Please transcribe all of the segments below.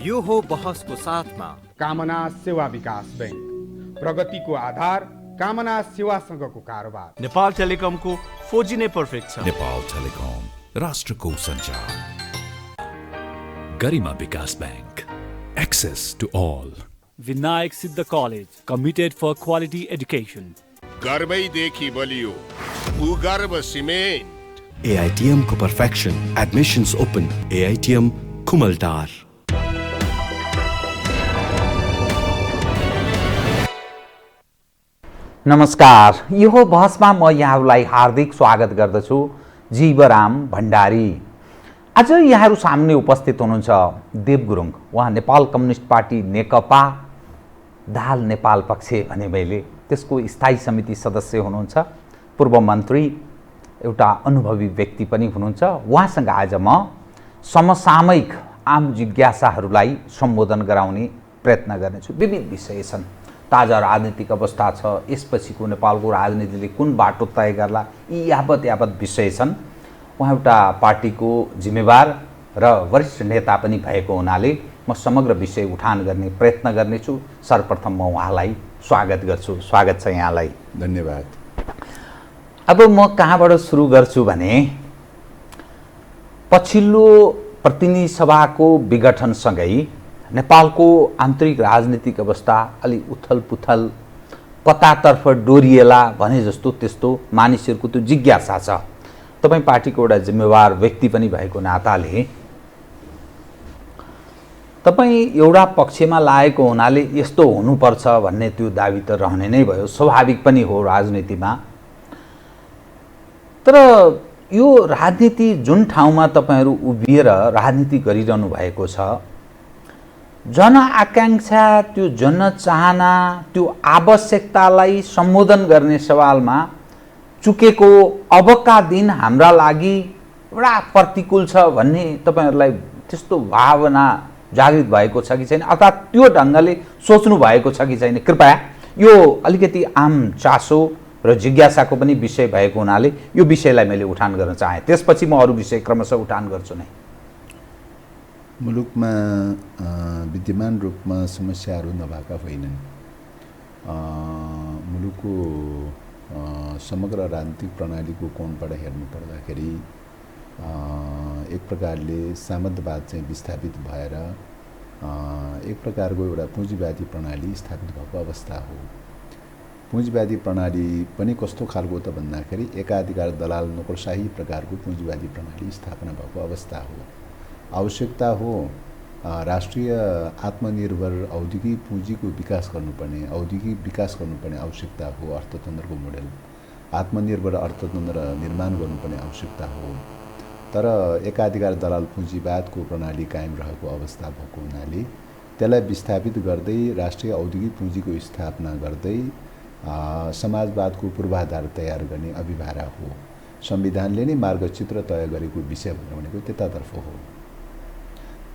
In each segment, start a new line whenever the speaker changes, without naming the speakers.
यो हो बहसको साथमा
कामना सेवा विकास बैंक, प्रगतिको आधार कामना सेवासँगको कारोबार।
नेपाल टेलिकमको 4G नै पर्फेक्ट छ।
नेपाल टेलिकम, राष्ट्रको सञ्चार। Garima Bikas bank, access to all.
Vinayak Siddha college, committed for quality education.
गर्वैदेखि बलियो उगर्व सिमेन्ट।
AITM को perfection, admissions open. AITM Kumaltar.
नमस्कार, यो बहसमा म यहाँहरूलाई हार्दिक स्वागत गर्दछु। जीवराम भण्डारी। आज यहाँहरू सामने उपस्थित हुनुहुन्छ देव गुरुङ। उहाँ नेपाल कम्युनिस्ट पार्टी नेकपा दाहाल नेपाल पक्ष भने मैले त्यसको स्थायी समिति सदस्य हुनुहुन्छ। पूर्व मन्त्री, एउटा अनुभवी व्यक्ति पनि हुनुहुन्छ। उहाँसँग आज म समसामयिक आम जिज्ञासाहरूलाई सम्बोधन गराउने प्रयत्न गर्नेछु। विविध विषय छन्। ताजा राजनीतिक अवस्था छ, यसपछिको नेपालको राजनीतिले कुन बाटो तय गर्ला, यी यावत विषय छन्। उहाँ एउटा पार्टीको जिम्मेवार र वरिष्ठ नेता पनि भएको हुनाले म समग्र विषय उठान गर्ने प्रयत्न गर्नेछु। सर्वप्रथम म उहाँलाई स्वागत गर्छु। स्वागत छ यहाँलाई।
धन्यवाद।
अब म कहाँबाट सुरु गर्छु भने पछिल्लो प्रतिनिधि सभाको विघटनसँगै नेपालको आन्तरिक राजनीतिक अवस्था अलि उथल पुथल, कतातर्फ डोरिएला भने जस्तो त्यस्तो मानिसहरूको त्यो जिज्ञासा छ। तपाईँ पार्टीको एउटा जिम्मेवार व्यक्ति पनि भएको नाताले तपाईँ एउटा पक्षमा लागेको हुनाले यस्तो हुनुपर्छ भन्ने त्यो दाबी त रहने नै भयो, स्वाभाविक पनि हो राजनीतिमा। तर यो राजनीति जुन ठाउँमा तपाईँहरू उभिएर राजनीति गरिरहनु भएको छ, जनआकाङ्क्षा, त्यो जनचाहना, त्यो आवश्यकतालाई सम्बोधन गर्ने सवालमा चुकेको अबका दिन हाम्रा लागि बडा प्रतिकूल छ भन्ने तपाईँहरूलाई त्यस्तो भावना जागृत भएको छ कि छैन, अर्थात् त्यो ढङ्गले सोच्नु भएको छ कि छैन? कृपया यो अलिकति आम चासो र जिज्ञासाको पनि विषय भएको हुनाले यो विषयलाई मैले उठान गर्न चाहेँ। त्यसपछि म अरू विषय क्रमशः उठान गर्छु नै।
मुलुकमा विद्यमान रूपमा समस्याहरू नभएका होइनन्। मुलुकको समग्र राजनीतिक प्रणालीको कोणबाट हेर्नु पर्दाखेरि एक प्रकारले सामन्तवाद चाहिँ विस्थापित भएर एक प्रकारको एउटा पुँजीवादी प्रणाली स्थापित भएको अवस्था हो। पुँजीवादी प्रणाली पनि कस्तो खालको त भन्दाखेरि एकाधिकार दलाल नोकरशाही प्रकारको पुँजीवादी प्रणाली स्थापना भएको अवस्था हो। आवश्यकता हो राष्ट्रिय आत्मनिर्भर औद्योगिक पुँजीको विकास गर्नुपर्ने, औद्योगिक विकास गर्नुपर्ने आवश्यकता हो। अर्थतन्त्रको मोडेल आत्मनिर्भर अर्थतन्त्र निर्माण गर्नुपर्ने आवश्यकता हो। तर एकाधिकार दलाल पुँजीवादको प्रणाली कायम रहेको अवस्था भएको हुनाले त्यसलाई विस्थापित गर्दै राष्ट्रिय औद्योगिक पुँजीको स्थापना गर्दै समाजवादको पूर्वाधार तयार गर्ने अभिभारा हो। संविधानले नै मार्गचित्र तय गरेको विषय भनेको त्यतातर्फ हो।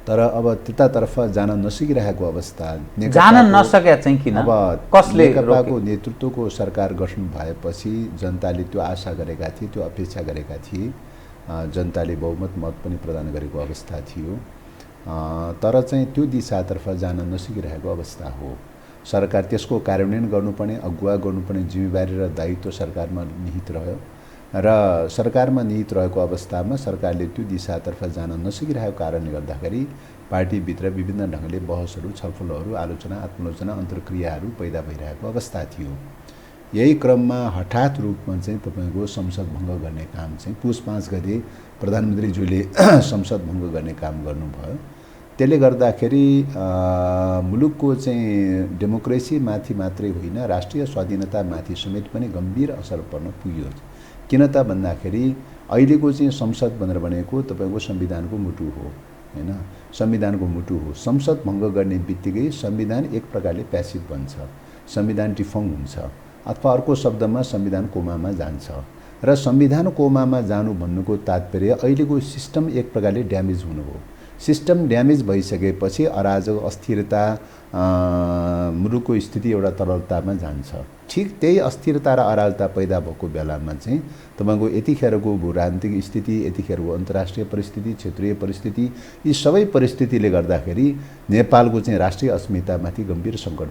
तर अब त्यतातर्फ जान नसकिरहेको अवस्था,
जान नसके चाहिँ किन?
अब
कसले?
नेकपाको नेतृत्वको सरकार गठन भएपछि जनताले त्यो आशा गरेका थिए, त्यो अपेक्षा गरेका थिए। जनताले बहुमत मत पनि प्रदान गरेको अवस्था थियो। तर चाहिँ त्यो दिशातर्फ जान नसकिरहेको अवस्था हो। सरकार त्यसको कार्यान्वयन गर्नुपर्ने, अगुवा गर्नुपर्ने जिम्मेवारी र दायित्व सरकारमा निहित रह्यो र सरकारमा निहित रहेको अवस्थामा सरकारले त्यो दिशातर्फ जान नसकिरहेको कारणले गर्दाखेरि पार्टीभित्र विभिन्न ढङ्गले बहसहरू, छलफलहरू, आलोचना, आत्मलोचना, अन्तर्क्रियाहरू पैदा भइरहेको अवस्था थियो। यही क्रममा हठात रूपमा चाहिँ तपाईँको संसद भङ्ग गर्ने काम चाहिँ पुस 5 गते प्रधानमन्त्रीज्यूले संसद भङ्ग गर्ने काम गर्नुभयो। त्यसले गर्दाखेरि मुलुकको चाहिँ डेमोक्रेसीमाथि मात्रै होइन, राष्ट्रिय स्वाधीनतामाथि समेत पनि गम्भीर असर पर्न पुग्यो। किन त भन्दाखेरि अहिलेको चाहिँ संसद भनेर भनेको तपाईँको संविधानको मुटु हो, हैन? संविधानको मुटु हो। संसद भङ्ग गर्ने बित्तिकै संविधान एक प्रकारले प्यासिभ बन्छ, संविधान डिफङ हुन्छ, अथवा अर्को शब्दमा संविधान कोमामा जान्छ। र संविधान कोमामा जानु भन्नुको तात्पर्य अहिलेको सिस्टम एक प्रकारले ड्यामेज हुनु हो। सिस्टम ड्यामेज भइसकेपछि अराजक, अस्थिरता, मुलुकको स्थिति एउटा तरलतामा जान्छ। ठिक त्यही अस्थिरता र अराजकता पैदा भएको बेलामा चाहिँ तपाईँको यतिखेरको भूराजनीतिक स्थिति, यतिखेरको अन्तर्राष्ट्रिय परिस्थिति, क्षेत्रीय परिस्थिति, यी सबै परिस्थितिले गर्दाखेरि नेपालको चाहिँ राष्ट्रिय अस्मितामाथि गम्भीर सङ्कट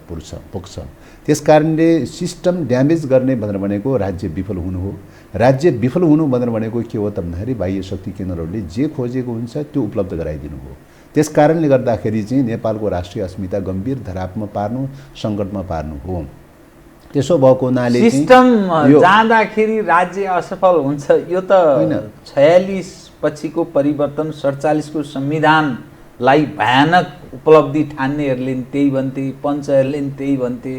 पुग्छ। त्यसकारणले सिस्टम ड्यामेज गर्ने भनेर भनेको राज्य विफल हुनु हो। राज्य विफल हुनु भनेर भनेको के हो त भन्दाखेरि बाह्य शक्ति केन्द्रहरूले जे खोजेको हुन्छ त्यो उपलब्ध गराइदिनु हो। त्यसकारणले गर्दाखेरि चाहिँ नेपालको राष्ट्रिय अस्मिता गम्भीर धरापमा पार्नु, सङ्कटमा पार्नु हो। त्यसो भएको हुनाले
सिस्टम जाँदाखेरि राज्य असफल हुन्छ। यो त 46 पछिको परिवर्तन, 47 को संविधानलाई भयानक उपलब्धि ठान्नेहरूले त्यही भन्थे, पञ्चहरूले त्यही भन्थे,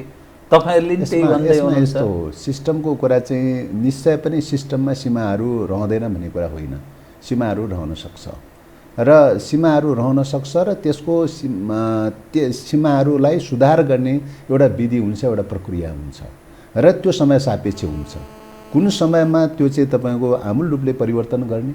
तपाईहरुले पनि त्यही भन्दै हुनुहुन्छ।
यस्तो सिस्टमको कुरा चाहिँ निश्चय पनि सिस्टममा सीमाहरू रहँदैन भन्ने कुरा होइन। सीमाहरू रहन सक्छ र सीमाहरू रहन सक्छ र त्यसको सीमाहरूलाई सुधार गर्ने एउटा विधि हुन्छ, एउटा प्रक्रिया हुन्छ र त्यो समय सापेक्ष हुन्छ। कुन समयमा त्यो चाहिँ तपाईको आमूल रूपले परिवर्तन गर्ने,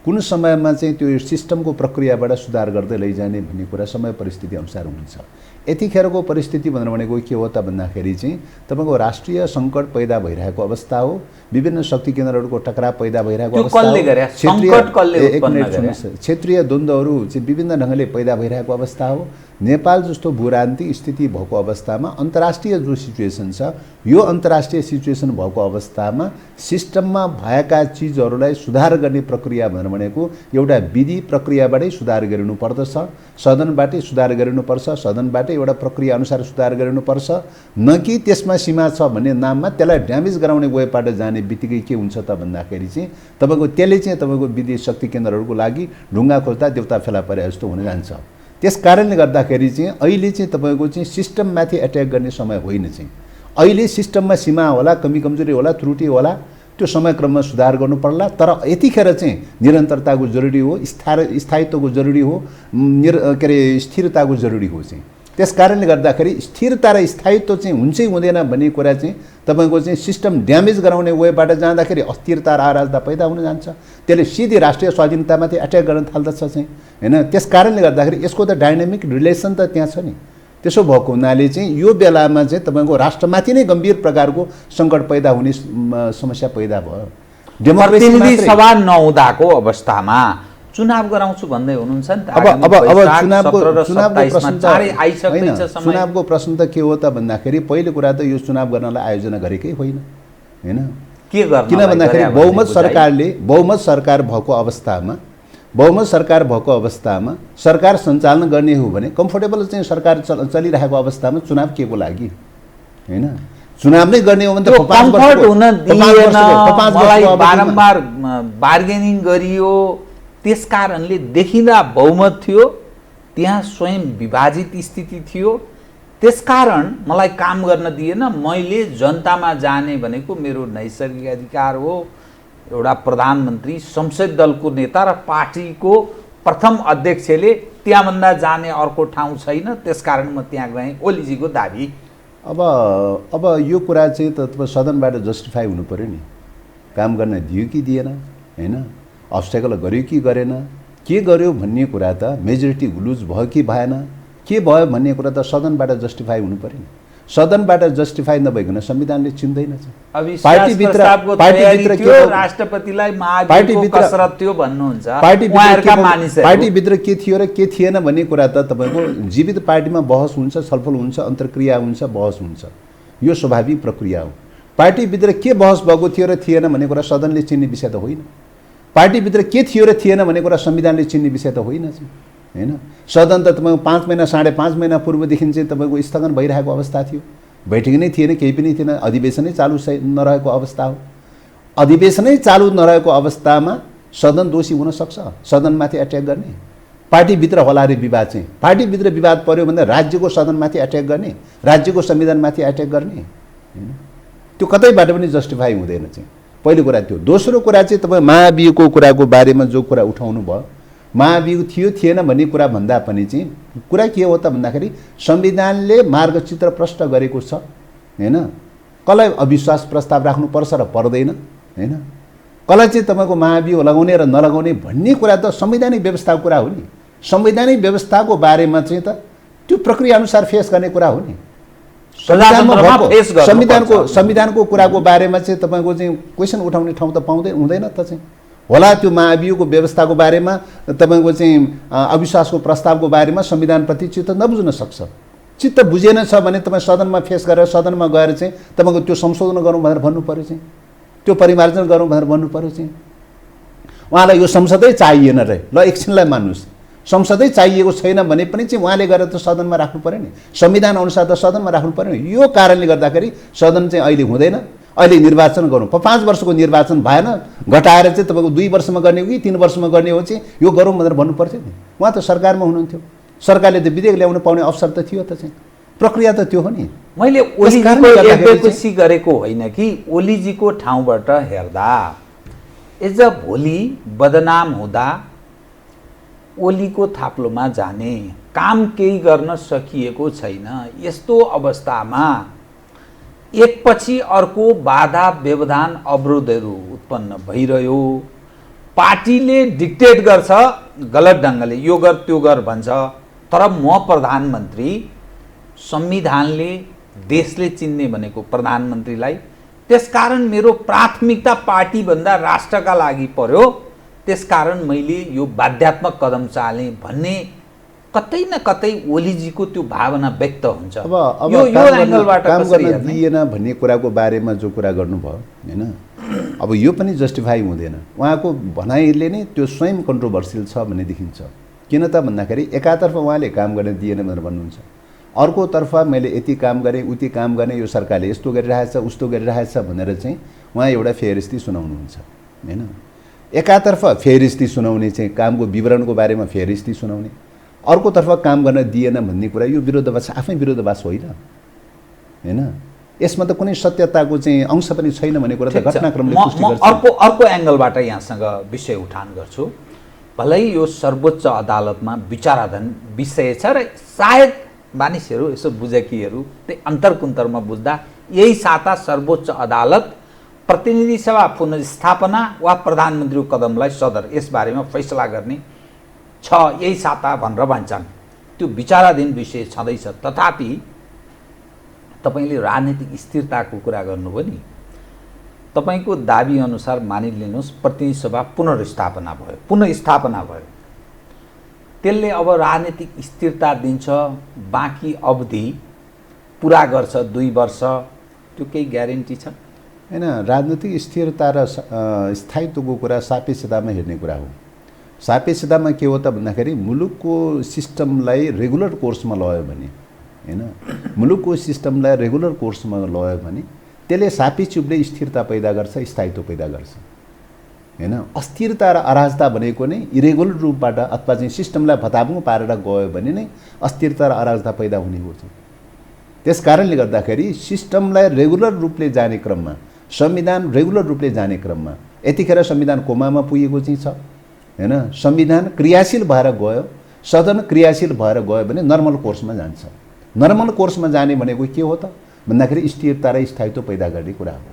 कुन समयमा चाहिँ त्यो सिस्टमको प्रक्रियाबाट सुधार गर्दै लैजाने भन्ने कुरा समय परिस्थिति अनुसार हुन्छ। यतिखेरको परिस्थिति भनेको के हो त भन्दाखेरि चाहिँ तपाईँको राष्ट्रिय सङ्कट पैदा भइरहेको अवस्था हो, विभिन्न शक्ति केन्द्रहरूको टकराव पैदा भइरहेको अवस्था हो, क्षेत्रीय द्वन्द्वहरू चाहिँ विभिन्न ढङ्गले पैदा भइरहेको अवस्था हो। नेपाल जस्तो भूराजनीतिक स्थिति भएको अवस्थामा अन्तर्राष्ट्रिय जो सिचुएसन छ, यो अन्तर्राष्ट्रिय सिचुएसन भएको अवस्थामा सिस्टममा भएका चिजहरूलाई सुधार गर्ने प्रक्रिया भनेको एउटा विधि प्रक्रियाबाटै सुधार गरिनु पर्दछ, सदनबाटै सुधार गरिनुपर्छ, सदनबाटै एउटा प्रक्रिया अनुसार सुधार गरिनुपर्छ, न कि त्यसमा सीमा छ भन्ने नाममा त्यसलाई ड्यामेज गराउने वेबाट जाने बित्तिकै के हुन्छ त भन्दाखेरि चाहिँ तपाईँको त्यसले चाहिँ तपाईँको विदेश शक्ति केन्द्रहरूको लागि ढुङ्गा खोज्दा देउता फेला परे जस्तो हुन जान्छ। त्यस कारणले गर्दाखेरि चाहिँ अहिले चाहिँ तपाईँको चाहिँ सिस्टममाथि एट्याक गर्ने समय होइन। चाहिँ अहिले सिस्टममा सीमा होला, कमी कमजोरी होला, त्रुटि होला, त्यो समयक्रममा सुधार गर्नु पर्ला। तर यतिखेर चाहिँ निरन्तरताको जरुरी हो, स्थायित्वको जरुरी हो, स्थिरताको जरुरी हो। चाहिँ त्यस कारणले गर्दाखेरि स्थिरता र स्थायित्व चाहिँ हुन्छै हुँदैन भन्ने कुरा चाहिँ तपाईँको चाहिँ सिस्टम ड्यामेज गराउने वेबाट जाँदाखेरि अस्थिरता र अराजकता पैदा हुन जान्छ। त्यसले सिधै राष्ट्रिय स्वाधीनतामाथि एट्याक गर्न थाल्दछ चाहिँ हैन। त्यस कारणले गर्दाखेरि यसको त डाइनामिक रिलेसन त त्यहाँ छ नि। त्यसो भएको हुनाले चाहिँ यो बेलामा चाहिँ तपाईँको राष्ट्रमाथि नै गम्भीर प्रकारको सङ्कट पैदा हुने समस्या पैदा भयो।
प्रतिनिधि सभा नहुँदाको अवस्थामा चुनाव गराउँछु भन्दै हुनुहुन्छ नि त।
चुनावको प्रश्न त के हो त भन्दाखेरि पहिलो कुरा त यो चुनाव गर्नलाई आयोजना गरेकै होइन हैन।
के गर्न,
किन भन्दाखेरि बहुमत सरकार भएको अवस्थामा सरकार सञ्चालन गर्ने हो भने कम्फर्टेबल चाहिँ सरकार चलिरहेको अवस्थामा चुनाव के को लागि हैन। चुनाव नै गर्ने हो भने त
बारम्बार बार्गेनिङ गरियो, त्यसकारणले देखिँदा बहुमत थियो, त्यहाँ स्वयं विभाजित स्थिति थियो। त्यसकारण मलाई काम गर्न दिएन, मैले जनतामा जाने भनेको मेरो नैसर्गिक अधिकार हो। एउटा प्रधानमन्त्री, संसद दलको नेता र पार्टीको प्रथम अध्यक्षले त्यहाँभन्दा जाने अर्को ठाउँ छैन, त्यसकारण म त्यहाँ गएँ, ओलीजीको दाबी।
अब यो कुरा चाहिँ त सदनबाट जस्टिफाई हुनु पर्यो नि। काम गर्न दियो कि दिएन हैन, अब्स्टेकल गर्यो कि गरेन, के गर्यो भन्ने कुरा त मेजोरिटी लुज भयो कि भएन, के भयो भन्ने कुरा त सदनबाट जस्टिफाई हुनु पर्यो नि। सदनबाट जस्टिफाई नभइकन संविधानले चिन्दैन। पार्टीभित्र के थियो र के थिएन भन्ने कुरा त तपाईँको जीवित पार्टीमा बहस हुन्छ, छलफल हुन्छ, अन्तर्क्रिया हुन्छ, बहस हुन्छ। यो स्वाभाविक प्रक्रिया हो। पार्टीभित्र के बहस भएको थियो र थिएन भन्ने कुरा सदनले चिन्ने विषय त होइन। पार्टीभित्र के थियो र थिएन भन्ने कुरा संविधानले चिन्ने विषय त होइन हैन। सदन त तपाईँको 5 महिना 5.5 महिना पूर्वदेखि चाहिँ तपाईँको स्थगन भइरहेको अवस्था थियो। बैठक नै थिएन, केही पनि थिएन, अधिवेशनै चालु नरहेको अवस्था हो। अधिवेशनै चालु नरहेको अवस्थामा सदन दोषी हुन सक्छ, सदनमाथि एट्याक गर्ने। पार्टीभित्र होला रे विवाद चाहिँ, पार्टीभित्र विवाद पर्यो भने राज्यको सदनमाथि एट्याक गर्ने, राज्यको संविधानमाथि एट्याक गर्ने हैन। त्यो कतैबाट पनि जस्टिफाई हुँदैन चाहिँ। पहिलो कुरा त्यो। दोस्रो कुरा चाहिँ तपाईँ महाभियोगको कुराको बारेमा जो कुरा उठाउनु भयो, महाभियोग थियो थिएन भन्ने कुरा भन्दा पनि चाहिँ कुरा के हो त भन्दाखेरि संविधानले मार्गचित्र प्रष्ट गरेको छ हैन। कसलाई अविश्वास प्रस्ताव राख्नुपर्छ र पर्दैन हैन, कसलाई चाहिँ तपाईँको महाभियोग लगाउने र नलगाउने भन्ने कुरा त संवैधानिक व्यवस्थाको कुरा हो नि। संवैधानिक व्यवस्थाको बारेमा चाहिँ त त्यो प्रक्रिया अनुसार फेस गर्ने कुरा हो नि।
प्रजातन्त्रमा फेस गर्नुपर्छ।
संविधानको कुराको बारेमा चाहिँ तपाईँको चाहिँ क्वेसन उठाउने ठाउँ त हुँदैन त चाहिँ होला। त्यो महाभियोगको व्यवस्थाको बारेमा तपाईँको चाहिँ अविश्वासको प्रस्तावको बारेमा संविधानप्रति चित्त नबुझ्न सक्छ। चित्त बुझेन छ भने तपाईँ सदनमा फेस गरेर सदनमा गएर चाहिँ तपाईँको त्यो संशोधन गरौँ भनेर भन्नु पऱ्यो चाहिँ, त्यो परिमार्जन गरौँ भनेर भन्नु पऱ्यो चाहिँ। उहाँलाई यो संसदै चाहिएन रे, ल एकछिनलाई मान्नुहोस्, संसदै चाहिएको छैन भने पनि चाहिँ उहाँले गएर त सदनमा राख्नु पऱ्यो नि, संविधान अनुसार त सदनमा राख्नु पऱ्यो नि। यो कारणले गर्दाखेरि सदन चाहिँ अहिले हुँदैन। अहिले निर्वाचन गरौँ, 5 वर्षको निर्वाचन भएन, घटाएर चाहिँ तपाईँको 2 वर्षमा गर्ने हो कि 3 वर्षमा गर्ने हो चाहिँ यो गरौँ भनेर भन्नु पर्थ्यो नि। उहाँ त सरकारमा हुनुहुन्थ्यो, सरकारले त विधेयक ल्याउनु पाउने अवसर त थियो त चाहिँ, प्रक्रिया त त्यो हो नि।
मैले ओलीजीको एडभोकेसी गरेको होइन कि ओलीजीको ठाउँबाट हेर्दा एज अ भोलि बदनाम हुँदा ओलीको थाप्लोमा जाने काम केही गर्न सकिएको छैन। यस्तो अवस्थामा एकपछि अर्को बाधा व्यवधान अवरोधहरू उत्पन्न भइरह्यो। पार्टीले डिक्टेट गर्छ गलत ढङ्गले, यो गर त्यो गर भन्छ, तर म प्रधानमन्त्री, संविधानले देशले चिन्ने भनेको प्रधानमन्त्रीलाई, त्यसकारण मेरो प्राथमिकता पार्टीभन्दा राष्ट्रका लागि पर्यो, त्यसकारण मैले यो बाध्यात्मक कदम चालेँ भन्ने कतै न कतै ओलीजीको त्यो भावना व्यक्त हुन्छ।
अब
यो एंगलबाट
काम गर्न दिएन भन्ने कुराको बारेमा जो कुरा गर्नुभयो हैन, अब यो पनि जस्टिफाई हुँदैन। उहाँको भनाइले नै त्यो स्वयं कन्ट्रोभर्सियल छ भन्ने देखिन्छ। किन त भन्दाखेरि एकातर्फ उहाँले काम गर्न दिएन भनेर भन्नुहुन्छ, अर्कोतर्फ मैले यति काम गरेँ उति काम गरेँ, यो सरकारले यस्तो गरिरहेछ उस्तो गरिरहेछ भनेर चाहिँ उहाँ एउटा फेरिस्ती सुनाउनुहुन्छ हैन। एकातर्फ फेरिस्ती सुनाउने चाहिँ कामको विवरणको बारेमा फेरिस्ती सुनाउने, अर्कोतर्फ काम गर्न दिएन भन्ने कुरा यो विरोधाभास, आफै विरोधाभास होइन हैन। यसमा त कुनै सत्यताको चाहिँ अंश पनि छैन भन्ने कुरा त घटनाक्रमले पुष्टि गर्छ।
अर्को एंगलबाट यहाँसँग विषय उठान गर्छु। भलै यो सर्वोच्च अदालतमा विचाराधीन विषय छ र सायद मानिसहरू यसो बुझेकीहरू त्यही अन्तरकुन्तरमा बुझ्दा यही साता सर्वोच्च अदालत प्रतिनिधि सभा पुनर्स्थापना वा प्रधानमन्त्रीको कदमलाई सदर यसबारेमा फैसला गर्ने छ यही साता भनेर भन्छन्। त्यो विचाराधीन विषय छँदैछ। तथापि तपाईले राजनीतिक स्थिरताको कुरा गर्नुभयो नि, तपाईको दाबी अनुसार मानिलिनुहोस् प्रतिनिधि सभा पुनर्स्थापना भयो, त्यसले अब राजनीतिक स्थिरता दिन्छ, बाँकी अवधि पुरा गर्छ 2 वर्ष, त्यो केही ग्यारेन्टी छ
हैन। राजनीतिक स्थिरता र स्थायित्वको कुरा सापेक्षतामा हेर्ने कुरा हो। सापेक्षतामा के हो त भन्दाखेरि मुलुकको सिस्टमलाई रेगुलर कोर्समा लयो भने हैन, मुलुकको सिस्टमलाई रेगुलर कोर्समा लयो भने त्यसले सापेक्ष रूपले स्थिरता पैदा गर्छ, स्थायित्व पैदा गर्छ हैन। अस्थिरता र अराजकता भनेको नै इरेगुलर रूपबाट अथवा चाहिँ सिस्टमलाई भताभुङ पारेर गयो भने नै अस्थिरता र अराजकता पैदा हुने हो। त्यसकारणले गर्दाखेरि सिस्टमलाई रेगुलर रूपले जाने क्रममा, संविधान रेगुलर रूपले जाने क्रममा यतिखेर संविधान कोमामा पुगेको चाहिँ छ हैन। संविधान क्रियाशील भएर गयो, सदन क्रियाशील भएर गयो भने नर्मल कोर्समा जान्छ। नर्मल कोर्समा जाने भनेको के हो त भन्दाखेरि स्थिरता र स्थायित्व पैदा गर्ने कुरा हो।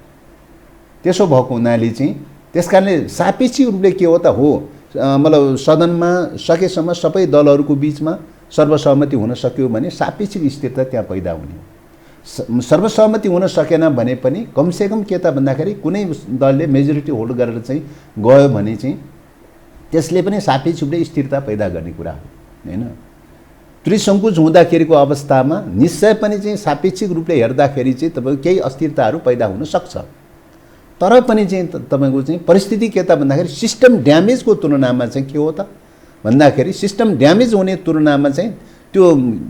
त्यसो भएको हुनाले चाहिँ त्यसकारणले सापेक्षिक रूपले के हो त हो मतलब सदनमा सकेसम्म सबै दलहरूको बीचमा सर्वसहमति हुन सक्यो भने सापेक्षिक स्थिरता त्यहाँ पैदा हुने हो। सर्वसहमति हुन सकेन भने पनि कमसेकम के त भन्दाखेरि कुनै दलले मेजोरिटी होल्ड गरेर चाहिँ गयो भने चाहिँ त्यसले पनि सापेक्ष रूपले स्थिरता पैदा गर्ने कुरा हो हैन। त्रिसङ्कुच हुँदाखेरिको अवस्थामा निश्चय पनि चाहिँ सापेक्षिक रूपले हेर्दाखेरि चाहिँ तपाईको केही अस्थिरताहरू पैदा हुन सक्छ। तर पनि चाहिँ तपाईको चाहिँ परिस्थिति के त भन्दाखेरि सिस्टम ड्यामेजको तुलनामा चाहिँ के हो त भन्दाखेरि सिस्टम ड्यामेज हुने तुलनामा चाहिँ त्यो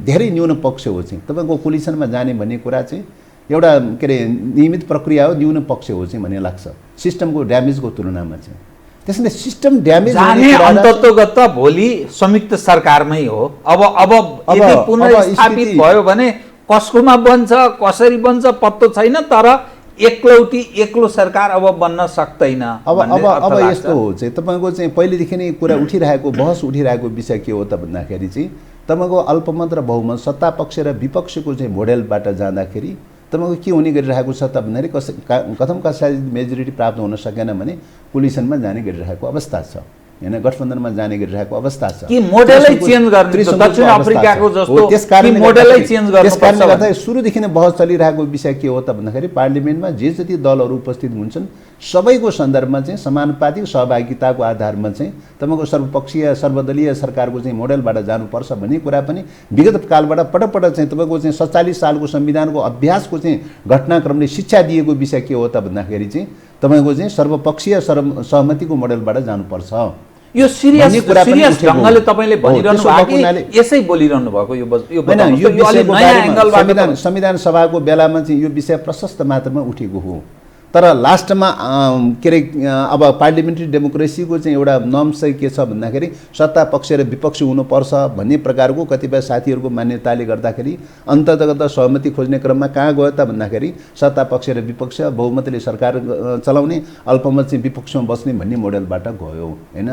धेरै न्यून पक्ष हो। चाहिँ तपाईको कोलिसनमा जाने भन्ने कुरा चाहिँ एउटा के अरे नियमित प्रक्रिया हो, न्यून पक्ष हो चाहिँ भन्ने लाग्छ सिस्टमको ड्यामेजको तुलनामा चाहिँ। त्यसले सिस्टम ड्यामेज
जाने अन्ततोगत भोलि संयुक्त सरकारमै हो। अब यदि पुनर्स्थापित भयो भने कसकोमा बन्छ कसरी बन्छ पत्तो छैन, तर एक्लो सरकार अब बन्न सक्दैन।
अब यस्तो हो चाहिँ तपाईको चाहिँ पहिलेदेखि नै कुरा उठिरहेको बहस उठिरहेको विषय के हो त भन्दाखेरि चाहिँ तपाईको अल्पमत र बहुमत सत्ता पक्ष र विपक्षको चाहिँ मोडेलबाट जाँदाखेरि तपाईको के हुने गरिरहेको छ त भन्दाखेरि कथम कसैले मेजोरिटी प्राप्त हुन सकेन भने कोलिसनमा जाने गरिरहेको अवस्था छ हैन गठबन्धनमा जाने गरिरहेको अवस्था छ
कि मोडेलै चेन्ज गर्ने दक्षिण अफ्रिकाको जस्तो कि मोडेलै चेन्ज गर्नु
त्यस कारणले गर्दा सुरुदेखि नै बहस चलिरहेको विषय के हो त भन्दाखेरि पार्लिमेन्टमा जे जति दलहरू उपस्थित हुन्छन् सबैको सन्दर्भमा चाहिँ समानुपातिक सहभागिताको आधारमा चाहिँ तपाईँको सर्वपक्षीय सर्वदलीय सरकारको चाहिँ मोडेलबाट जानुपर्छ भन्ने कुरा पनि विगत कालबाट पटक चाहिँ तपाईँको चाहिँ 47 सालको संविधानको अभ्यासको चाहिँ घटनाक्रमले शिक्षा दिएको विषय के हो त भन्दाखेरि चाहिँ तपाईँको चाहिँ सर्वपक्षीय सहमतिको मोडेलबाट जानुपर्छ।
यो सिरियस ढङ्गले तपाईले भनिरहनु भएको कि यसै बोलिरहनु भएको यो
संविधान सभाको बेलामा चाहिँ यो विषय प्रशस्त मात्रामा उठेको हो तर लास्टमा के अरे अब पार्लिमेन्ट्री डेमोक्रेसीको चाहिँ एउटा नर्म चाहिँ के छ भन्दाखेरि सत्ता पक्ष र विपक्ष हुनुपर्छ भन्ने प्रकारको कतिपय साथीहरूको मान्यताले गर्दाखेरि अन्ततगत सहमति खोज्ने क्रममा कहाँ गयो त भन्दाखेरि सत्ता पक्ष र विपक्ष बहुमतले सरकार चलाउने अल्पमत चाहिँ विपक्षमा बस्ने भन्ने मोडेलबाट गयो हैन।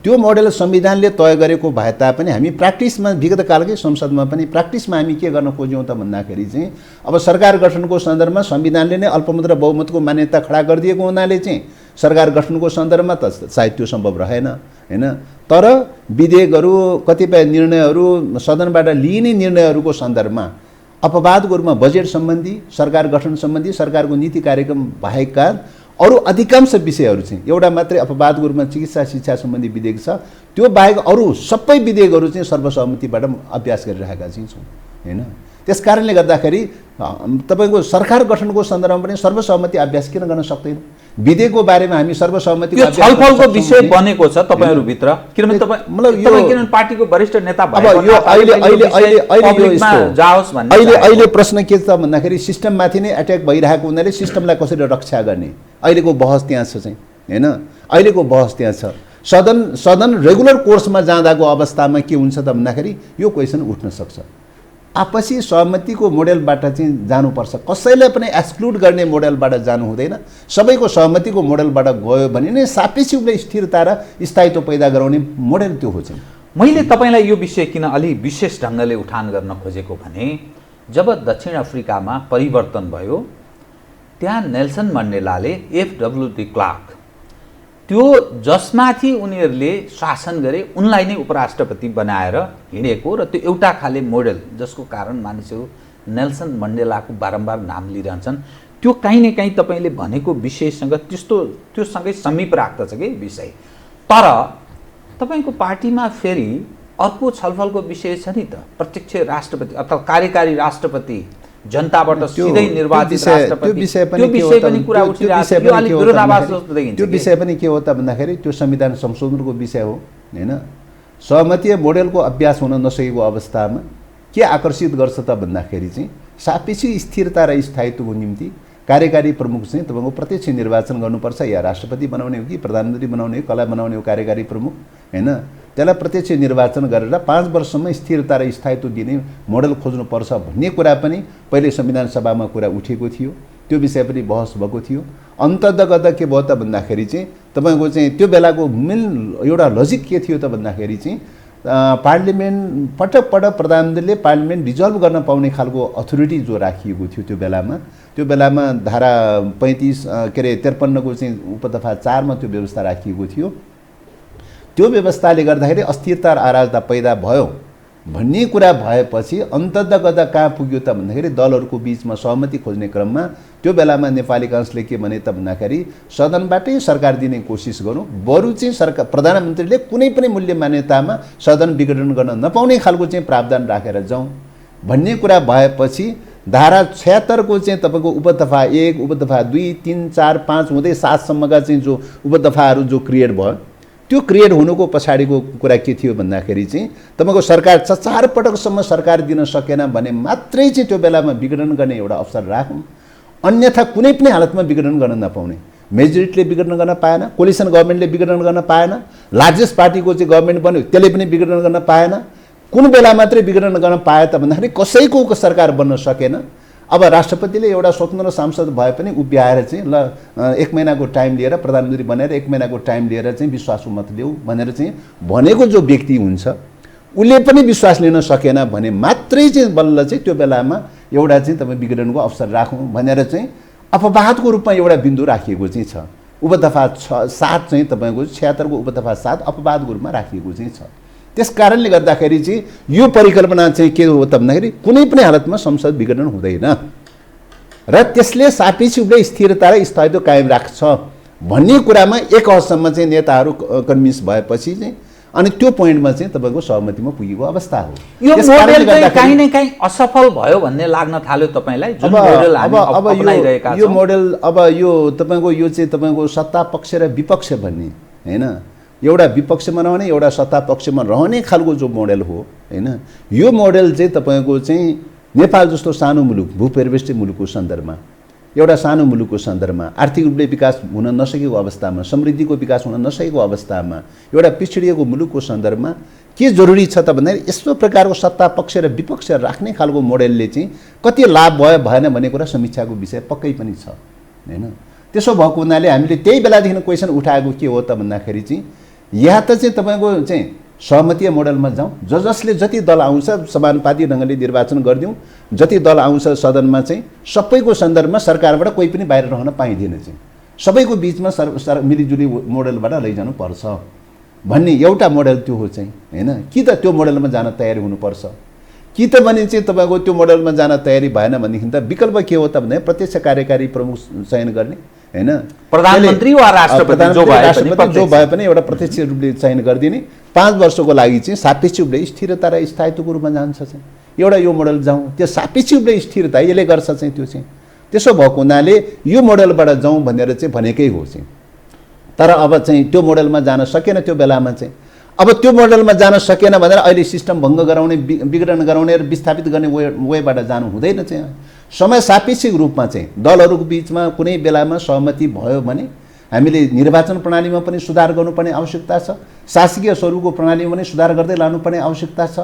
त्यो मोडेल संविधानले तय गरेको भए तापनि हामी प्र्याक्टिसमा विगत कालकै संसदमा पनि प्र्याक्टिसमा हामी के गर्न खोज्यौँ त भन्दाखेरि चाहिँ अब सरकार गठनको सन्दर्भमा संविधानले नै अल्पमत र बहुमतको मान्यता खडा गरिदिएको हुनाले चाहिँ सरकार गठनको सन्दर्भमा त सायद त्यो सम्भव रहेन हैन। तर विधेयकहरू कतिपय निर्णयहरू सदनबाट लिइने निर्णयहरूको सन्दर्भमा अपवादको रूपमा बजेट सम्बन्धी सरकार गठन सम्बन्धी सरकारको नीति कार्यक्रम बाहेकका अरू अधिकांश विषयहरू चाहिँ एउटा मात्रै अपवादको रूपमा चिकित्सा शिक्षा सम्बन्धी विधेयक छ त्यो बाहेक अरू सबै विधेयकहरू चाहिँ सर्वसहमतिबाट अभ्यास गरिरहेका चाहिँ छौँ हैन। त्यस कारणले गर्दाखेरि तपाईको सरकार गठनको सन्दर्भमा पनि सर्वसहमति अभ्यास किन गर्न सक्दैन? विधेयकको बारेमा हामी सर्वसहमतिको
छलफलको विषय बनेको छ तपाईहरु भित्र किनभने तपाई किन पार्टीको वरिष्ठ नेता भएको
अब यो अहिले प्रश्न के छ भन्दाखेरि सिस्टममाथि नै अट्याक भइरहेको हुनाले सिस्टमलाई कसरी रक्षा गर्ने अहिलेको बहस त्यहाँ छ चाहिँ हैन। अहिलेको बहस त्यहाँ छ। सदन रेगुलर कोर्समा जाँदाको अवस्थामा के हुन्छ त भन्दाखेरि यो क्वेसन उठ्न सक्छ। आपसी सहमतिको मोडेलबाट चाहिँ जानुपर्छ कसैलाई पनि एक्सक्लुड गर्ने मोडेलबाट जानु हुँदैन। सबैको सहमतिको मोडेलबाट गयो भने नै सापेक्ष रूपले स्थिरता र स्थायित्व पैदा गराउने मोडेल त्यो हो चाहिँ।
मैले तपाईलाई यो विषय किन अलि विशेष ढङ्गले उठान गर्न खोजेको भने जब दक्षिण अफ्रिकामा परिवर्तन भयो त्यहाँ नेल्सन मण्डेलाले एफडब्ल्यू डी क्लार्क त्यो जसमाथि उनीहरूले शासन गरे उनलाई नै उपराष्ट्रपति बनाएर हिँडेको र त्यो एउटा खाले मोडेल जसको कारण मानिसहरू नेल्सन मण्डेलाको बारम्बार नाम लिइरहन्छन् त्यो कहीँ न कहीँ तपाईले भनेको विषयसँग त्यस्तो त्योसँगै समीप राख्दछ कि विषय। तर तपाईको पार्टीमा फेरि अर्को छलफलको विषय छ नि त प्रत्यक्ष राष्ट्रपति अथवा कार्यकारी राष्ट्रपति जनताबाट सिधै निर्वाचित राष्ट्रपति त्यो विषय पनि कुरा उठिरहेको छ। यो अलि विरोधाभास जस्तो देखिन्छ।
त्यो विषय पनि के हो त भन्दाखेरि त्यो संविधान संशोधनको विषय हो हैन। सहमतीय मोडेलको अभ्यास हुन नसकेको अवस्थामा के आकर्षित गर्छ त भन्दाखेरि चाहिँ सापेक्ष स्थिरता र स्थायित्वको निम्ति कार्यकारी प्रमुख चाहिँ तपाईको प्रत्यक्ष निर्वाचन गर्नुपर्छ या राष्ट्रपति बनाउने हो कि प्रधानमन्त्री बनाउने हो कला बनाउने हो कार्यकारी प्रमुख हैन। त्यसलाई प्रत्यक्ष निर्वाचन गरेर 5 वर्षसम्म स्थिरता र स्थायित्व दिने मोडेल खोज्नुपर्छ भन्ने कुरा पनि पहिले संविधान सभामा कुरा उठेको थियो। त्यो विषय पनि बहस भएको थियो। अन्ततगत के भयो त भन्दाखेरि चाहिँ तपाईको चाहिँ त्यो बेलाको मेन एउटा लजिक के थियो त भन्दाखेरि चाहिँ पार्लिमेन्ट पटक प्रधानमन्त्रीले पार्लिमेन्ट डिजल्भ गर्न पाउने खालको अथोरिटी जो राखिएको थियो त्यो बेलामा धारा 35 के अरे 53 को चाहिँ उपदफा 4 मा त्यो व्यवस्था राखिएको थियो। त्यो व्यवस्थाले गर्दाखेरि अस्थिरता र अराजकता पैदा भयो भन्ने कुरा भएपछि अन्ततगत कहाँ पुग्यो त भन्दाखेरि दलहरूको बीचमा सहमति खोज्ने क्रममा त्यो बेलामा नेपाली काङ्ग्रेसले के भने त भन्दाखेरि सदनबाटै सरकार दिने कोसिस गरौँ बरु चाहिँ सरकार प्रधानमन्त्रीले कुनै पनि मूल्य मान्यतामा सदन विघटन गर्न नपाउने खालको चाहिँ प्रावधान राखेर जाउँ भन्ने कुरा भएपछि धारा 76 को चाहिँ तपाईको उपदफा 1 उपदफा 2 3 4 5 हुँदै 7 सम्मका चाहिँ जो उपदफाहरू जो क्रिएट भयो त्यो क्रिएट हुनुको पछाडिको कुरा के थियो भन्दाखेरि चाहिँ तपाईको सरकार 4 पटकसम्म सरकार दिन सकेन भने मात्रै चाहिँ त्यो बेलामा विघटन गर्ने एउटा अवसर राखौँ अन्यथा कुनै पनि हालतमा विघटन गर्न नपाउने। मेजोरिटीले विघटन गर्न पाएन, कोलिसन गभर्नमेन्टले विघटन गर्न पाएन, लार्जेस्ट पार्टीको चाहिँ गभर्नमेन्ट बन्यो त्यसले पनि विघटन गर्न पाएन। कुन बेला मात्रै विघटन गर्न पाए त भन्दाखेरि कसैको सरकार बन्न सकेन। अब राष्ट्रपतिले एउटा स्वतन्त्र सांसद भए पनि उभ्याएर चाहिँ ल 1 महिनाको टाइम लिएर प्रधानमन्त्री बनेर 1 महिनाको टाइम लिएर चाहिँ विश्वासको मत लिऊ भनेर चाहिँ भनेको जो व्यक्ति हुन्छ उसले पनि विश्वास लिन सकेन भने मात्रै चाहिँ बल्ल चाहिँ त्यो बेलामा एउटा चाहिँ तपाईँ विघटनको अवसर राखौँ भनेर चाहिँ अपवादको रूपमा एउटा बिन्दु राखिएको चाहिँ छ। उपदफा 7 चाहिँ तपाईँको 76 को उपदफा 7 अपवादको रूपमा राखिएको चाहिँ छ। त्यस कारणले गर्दाखेरि चाहिँ यो परिकल्पना चाहिँ के हो त भन्दाखेरि कुनै पनि हालतमा संसद विघटन हुँदैन र त्यसले सापेक्ष रूपले स्थिरता र स्थायित्व कायम राख्छ भन्ने कुरामा एक हदसम्म चाहिँ नेताहरू कन्भिन्स भएपछि चाहिँ अनि त्यो पोइन्टमा चाहिँ तपाईँको सहमतिमा पुगेको अवस्था हो।
यो मोडेल चाहिँ कहीँ न कहीँ असफल भयो भन्ने लाग्न थाल्यो तपाईँलाई, जुन मोडेल हामी अपनाइरहेका छौँ।
यो मोडेल अब यो तपाईँको यो चाहिँ तपाईँको सत्ता पक्ष र विपक्ष भन्ने हैन, एउटा विपक्षमा रहने एउटा सत्ता पक्षमा रहने खालको जो मोडेल हो हैन, यो मोडेल चाहिँ तपाईँको चाहिँ नेपाल जस्तो सानो मुलुक, भूपरिवेष्टित मुलुकको सन्दर्भमा, एउटा सानो मुलुकको सन्दर्भमा, आर्थिक रूपले विकास हुन नसकेको अवस्थामा, समृद्धिको विकास हुन नसकेको अवस्थामा, एउटा पिछडिएको मुलुकको सन्दर्भमा के जरुरी छ त भन्दाखेरि यस्तो प्रकारको सत्ता पक्ष र विपक्ष राख्ने खालको मोडेलले चाहिँ कति लाभ भयो भएन भन्ने कुरा समीक्षाको विषय पक्कै पनि छ हैन। त्यसो भएको हुनाले हामीले त्यही बेलादेखि क्वेसन उठाएको के हो त भन्दाखेरि चाहिँ यहाँ त चाहिँ तपाईँको चाहिँ सहमतीय मोडलमा जाउँ, जसले जति दल आउँछ समानुपातिक ढङ्गले निर्वाचन गरिदिउँ, जति दल आउँछ सदनमा चाहिँ सबैको सन्दर्भमा सरकारबाट कोही पनि बाहिर रहन पाइँदैन, चाहिँ सबैको बिचमा मिलिजुली मोडलबाट लैजानु पर्छ भन्ने एउटा मोडल त्यो हो चाहिँ हैन। कि त त्यो मोडलमा जान तयारी हुनुपर्छ, कि त भने चाहिँ तपाईँको त्यो मोडलमा जान तयारी भएन भनेदेखि त विकल्प के हो त भने प्रत्यक्ष कार्यकारी प्रमुख चयन गर्ने हैन,
प्रधानमन्त्री वा राष्ट्रपति
जो भए पनि एउटा प्रत्यक्ष रूपले चयन गरिदिने, 5 वर्षको लागि चाहिँ सापेक्ष रूपले स्थिरता र स्थायित्वको रूपमा जान्छ चाहिँ एउटा यो मोडल जाउँ। त्यो सापेक्ष रूपले स्थिरता यसले गर्छ चाहिँ त्यो चाहिँ त्यसो भएको हुनाले यो मोडलबाट जाउँ भनेर चाहिँ भनेकै हो चाहिँ। तर अब चाहिँ त्यो मोडलमा जान सकेन, त्यो बेलामा चाहिँ अब त्यो मोडलमा जान सकेन भनेर अहिले सिस्टम भङ्ग गराउने, विघटन गराउने र विस्थापित गर्ने वेबाट जानु हुँदैन चाहिँ। समय सापेक्षिक रूपमा चाहिँ दलहरूको बिचमा कुनै बेलामा सहमति भयो भने हामीले निर्वाचन प्रणालीमा पनि सुधार गर्नुपर्ने आवश्यकता छ, शासकीय स्वरूपको प्रणालीमा पनि सुधार गर्दै लानुपर्ने आवश्यकता छ।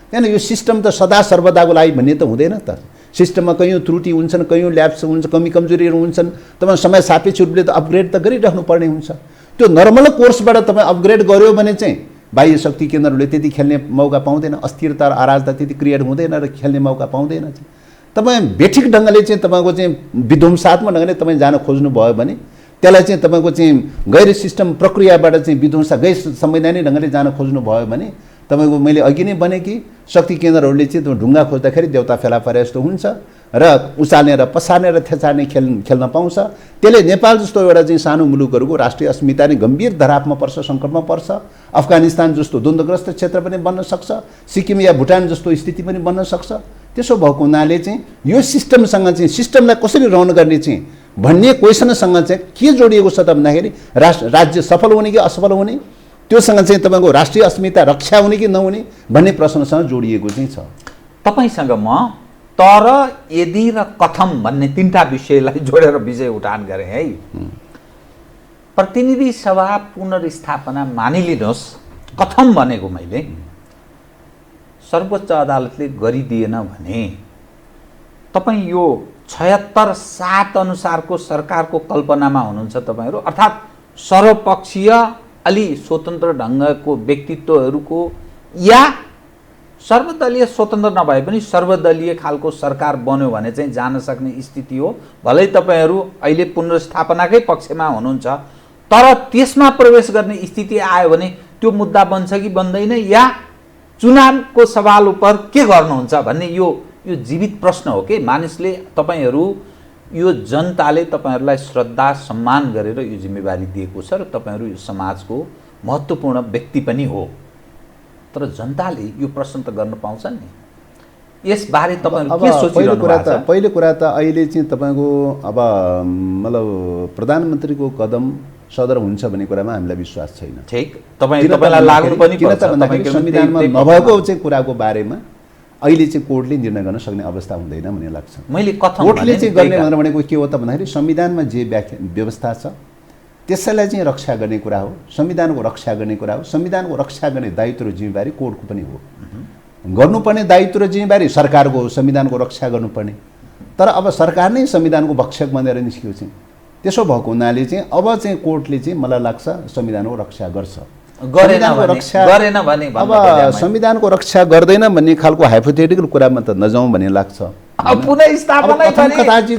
त्यहाँदेखि यो सिस्टम त सदा सर्वदाको लागि भन्ने त हुँदैन त। सिस्टममा कयौँ त्रुटि हुन्छन्, कयौँ ल्याप्स हुन्छ, कमी कमजोरीहरू हुन्छन्, तपाईँ समय सापेक्ष रूपले त अपग्रेड त गरिराख्नु पर्ने हुन्छ। त्यो नर्मल कोर्सबाट तपाईँ अपग्रेड गर्यो भने चाहिँ बाह्य शक्ति केन्द्रहरूले त्यति खेल्ने मौका पाउँदैन, अस्थिरता र अराजकता त्यति क्रिएट हुँदैन र खेल्ने मौका पाउँदैन चाहिँ। तपाईँ बेठिक ढङ्गले चाहिँ तपाईँको चाहिँ विध्वंसात्मक ढङ्गले तपाईँ जान खोज्नुभयो भने त्यसलाई चाहिँ तपाईँको चाहिँ गैर सिस्टम प्रक्रियाबाट चाहिँ विध्वंस गैर संवैधानिक ढङ्गले जान खोज्नुभयो भने तपाईँको मैले अघि नै भने कि शक्ति केन्द्रहरूले चाहिँ ढुङ्गा खोज्दाखेरि देउता फेला परे जस्तो हुन्छ र उचाल्ने र पसार्ने र थेचार्ने खेल्न पाउँछ। त्यसले नेपाल जस्तो एउटा चाहिँ सानो मुलुकहरूको राष्ट्रिय अस्मिता नै गम्भीर धरापमा पर्छ, सङ्कटमा पर्छ। अफगानिस्तान जस्तो द्वन्द्वग्रस्त क्षेत्र पनि बन्न सक्छ, सिक्किम या भुटान जस्तो स्थिति पनि बन्न सक्छ। त्यसो भएको हुनाले चाहिँ यो सिस्टमसँग चाहिँ सिस्टमलाई कसरी रन गर्ने चाहिँ भन्ने क्वेसनसँग चाहिँ के जोडिएको छ त भन्दाखेरि राज्य सफल हुने कि असफल हुने, त्योसँग चाहिँ तपाईँको राष्ट्रिय अस्मिता रक्षा हुने कि नहुने भन्ने प्रश्नसँग जोडिएको चाहिँ छ।
तपाईँसँग म तर यदि र कथम भन्ने 3टा विषयलाई जोडेर विषय उठान गरेँ है। प्रतिनिधि सभा पुनर्स्थापना मानिलिनुहोस्, कथम भनेको मैले सर्वोच्च अदालतले गरिदिएन भने तपाईँ यो 76-7 अनुसारको सरकारको कल्पनामा हुनुहुन्छ तपाईँहरू, अर्थात् सर्वपक्षीय अलि स्वतन्त्र ढङ्गको व्यक्तित्वहरूको या सर्वदलीय स्वतन्त्र नभए पनि सर्वदलीय खालको सरकार बन्यो भने चाहिँ जान सक्ने स्थिति हो। भलै तपाईँहरू अहिले पुनर्स्थापनाकै पक्षमा हुनुहुन्छ, तर त्यसमा प्रवेश गर्ने स्थिति आयो भने त्यो मुद्दा बन्छ कि बन्दैन, या चुनावको सवाल उप के गर्नुहुन्छ भन्ने यो जीवित प्रश्न हो कि मानिसले तपाईँहरू यो जनताले तपाईँहरूलाई श्रद्धा सम्मान गरेर यो जिम्मेवारी दिएको छ र तपाईँहरू यो समाजको महत्त्वपूर्ण व्यक्ति पनि हो। तर जनताले यो प्रश्न त गर्न पाउँछन् नि, यसबारे तपाईँहरू के सोचिरहनु भएको छ?
पहिलो कुरा त अहिले चाहिँ तपाईँको अब मतलब प्रधानमन्त्रीको कदम सदर हुन्छ भन्ने कुरामा हामीलाई विश्वास छैन।
ठिक, तपाईँलाई लाग्नु पनि
किन त भन्दाखेरि संविधानमा नभएको चाहिँ कुराको बारेमा अहिले चाहिँ कोर्टले निर्णय गर्न सक्ने अवस्था हुँदैन भन्ने लाग्छ।
मैले
कोर्टले चाहिँ गर्ने भनेको के हो त भन्दाखेरि संविधानमा जे व्यवस्था छ त्यसैलाई चाहिँ रक्षा गर्ने कुरा हो, संविधानको रक्षा गर्ने कुरा हो। संविधानको रक्षा गर्ने दायित्व र जिम्मेवारी कोर्टको पनि हो, गर्नुपर्ने दायित्व र जिम्मेवारी सरकारको हो संविधानको रक्षा गर्नुपर्ने। तर अब सरकार नै संविधानको भक्षक बनेर निस्कियो चाहिँ, त्यसो भएको हुनाले चाहिँ अब चाहिँ कोर्टले चाहिँ मलाई लाग्छ संविधानको रक्षा गर्छ।
अब
संविधानको रक्षा गर्दैन भन्ने खालको हाइपोथेटिकल कुरामा त नजाउँ भन्ने लाग्छ।
पुनः स्थापना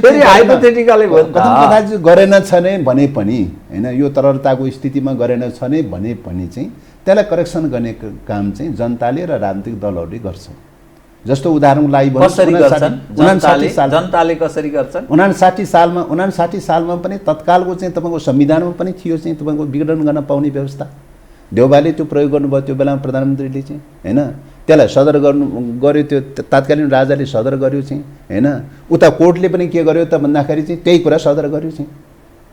फेरि हाइपोथेटिकली भयो
कथम कथाचित गरेन छ नै भने पनि हैन यो तरलताको स्थितिमा गरेन छ नै भने पनि चाहिँ त्यसलाई करेक्सन गर्ने काम चाहिँ जनताले र राजनीतिक दलहरूले गर्छ। जस्तो उदाहरणको लागि
जनताले कसरी गर्छन्?
59 सालमा पनि तत्कालको चाहिँ तपाईँको संविधानमा पनि थियो चाहिँ तपाईँको विघटन गर्न पाउने व्यवस्था। देउबाले त्यो प्रयोग गर्नुभयो त्यो बेलामा प्रधानमन्त्रीले चाहिँ हैन, त्यसलाई सदर गर्यो, त्यो तात्कालीन राजाले सदर गर्यो चाहिँ हैन। उता कोर्टले पनि के गर्यो त भन्दाखेरि चाहिँ त्यही कुरा सदर गर्यो चाहिँ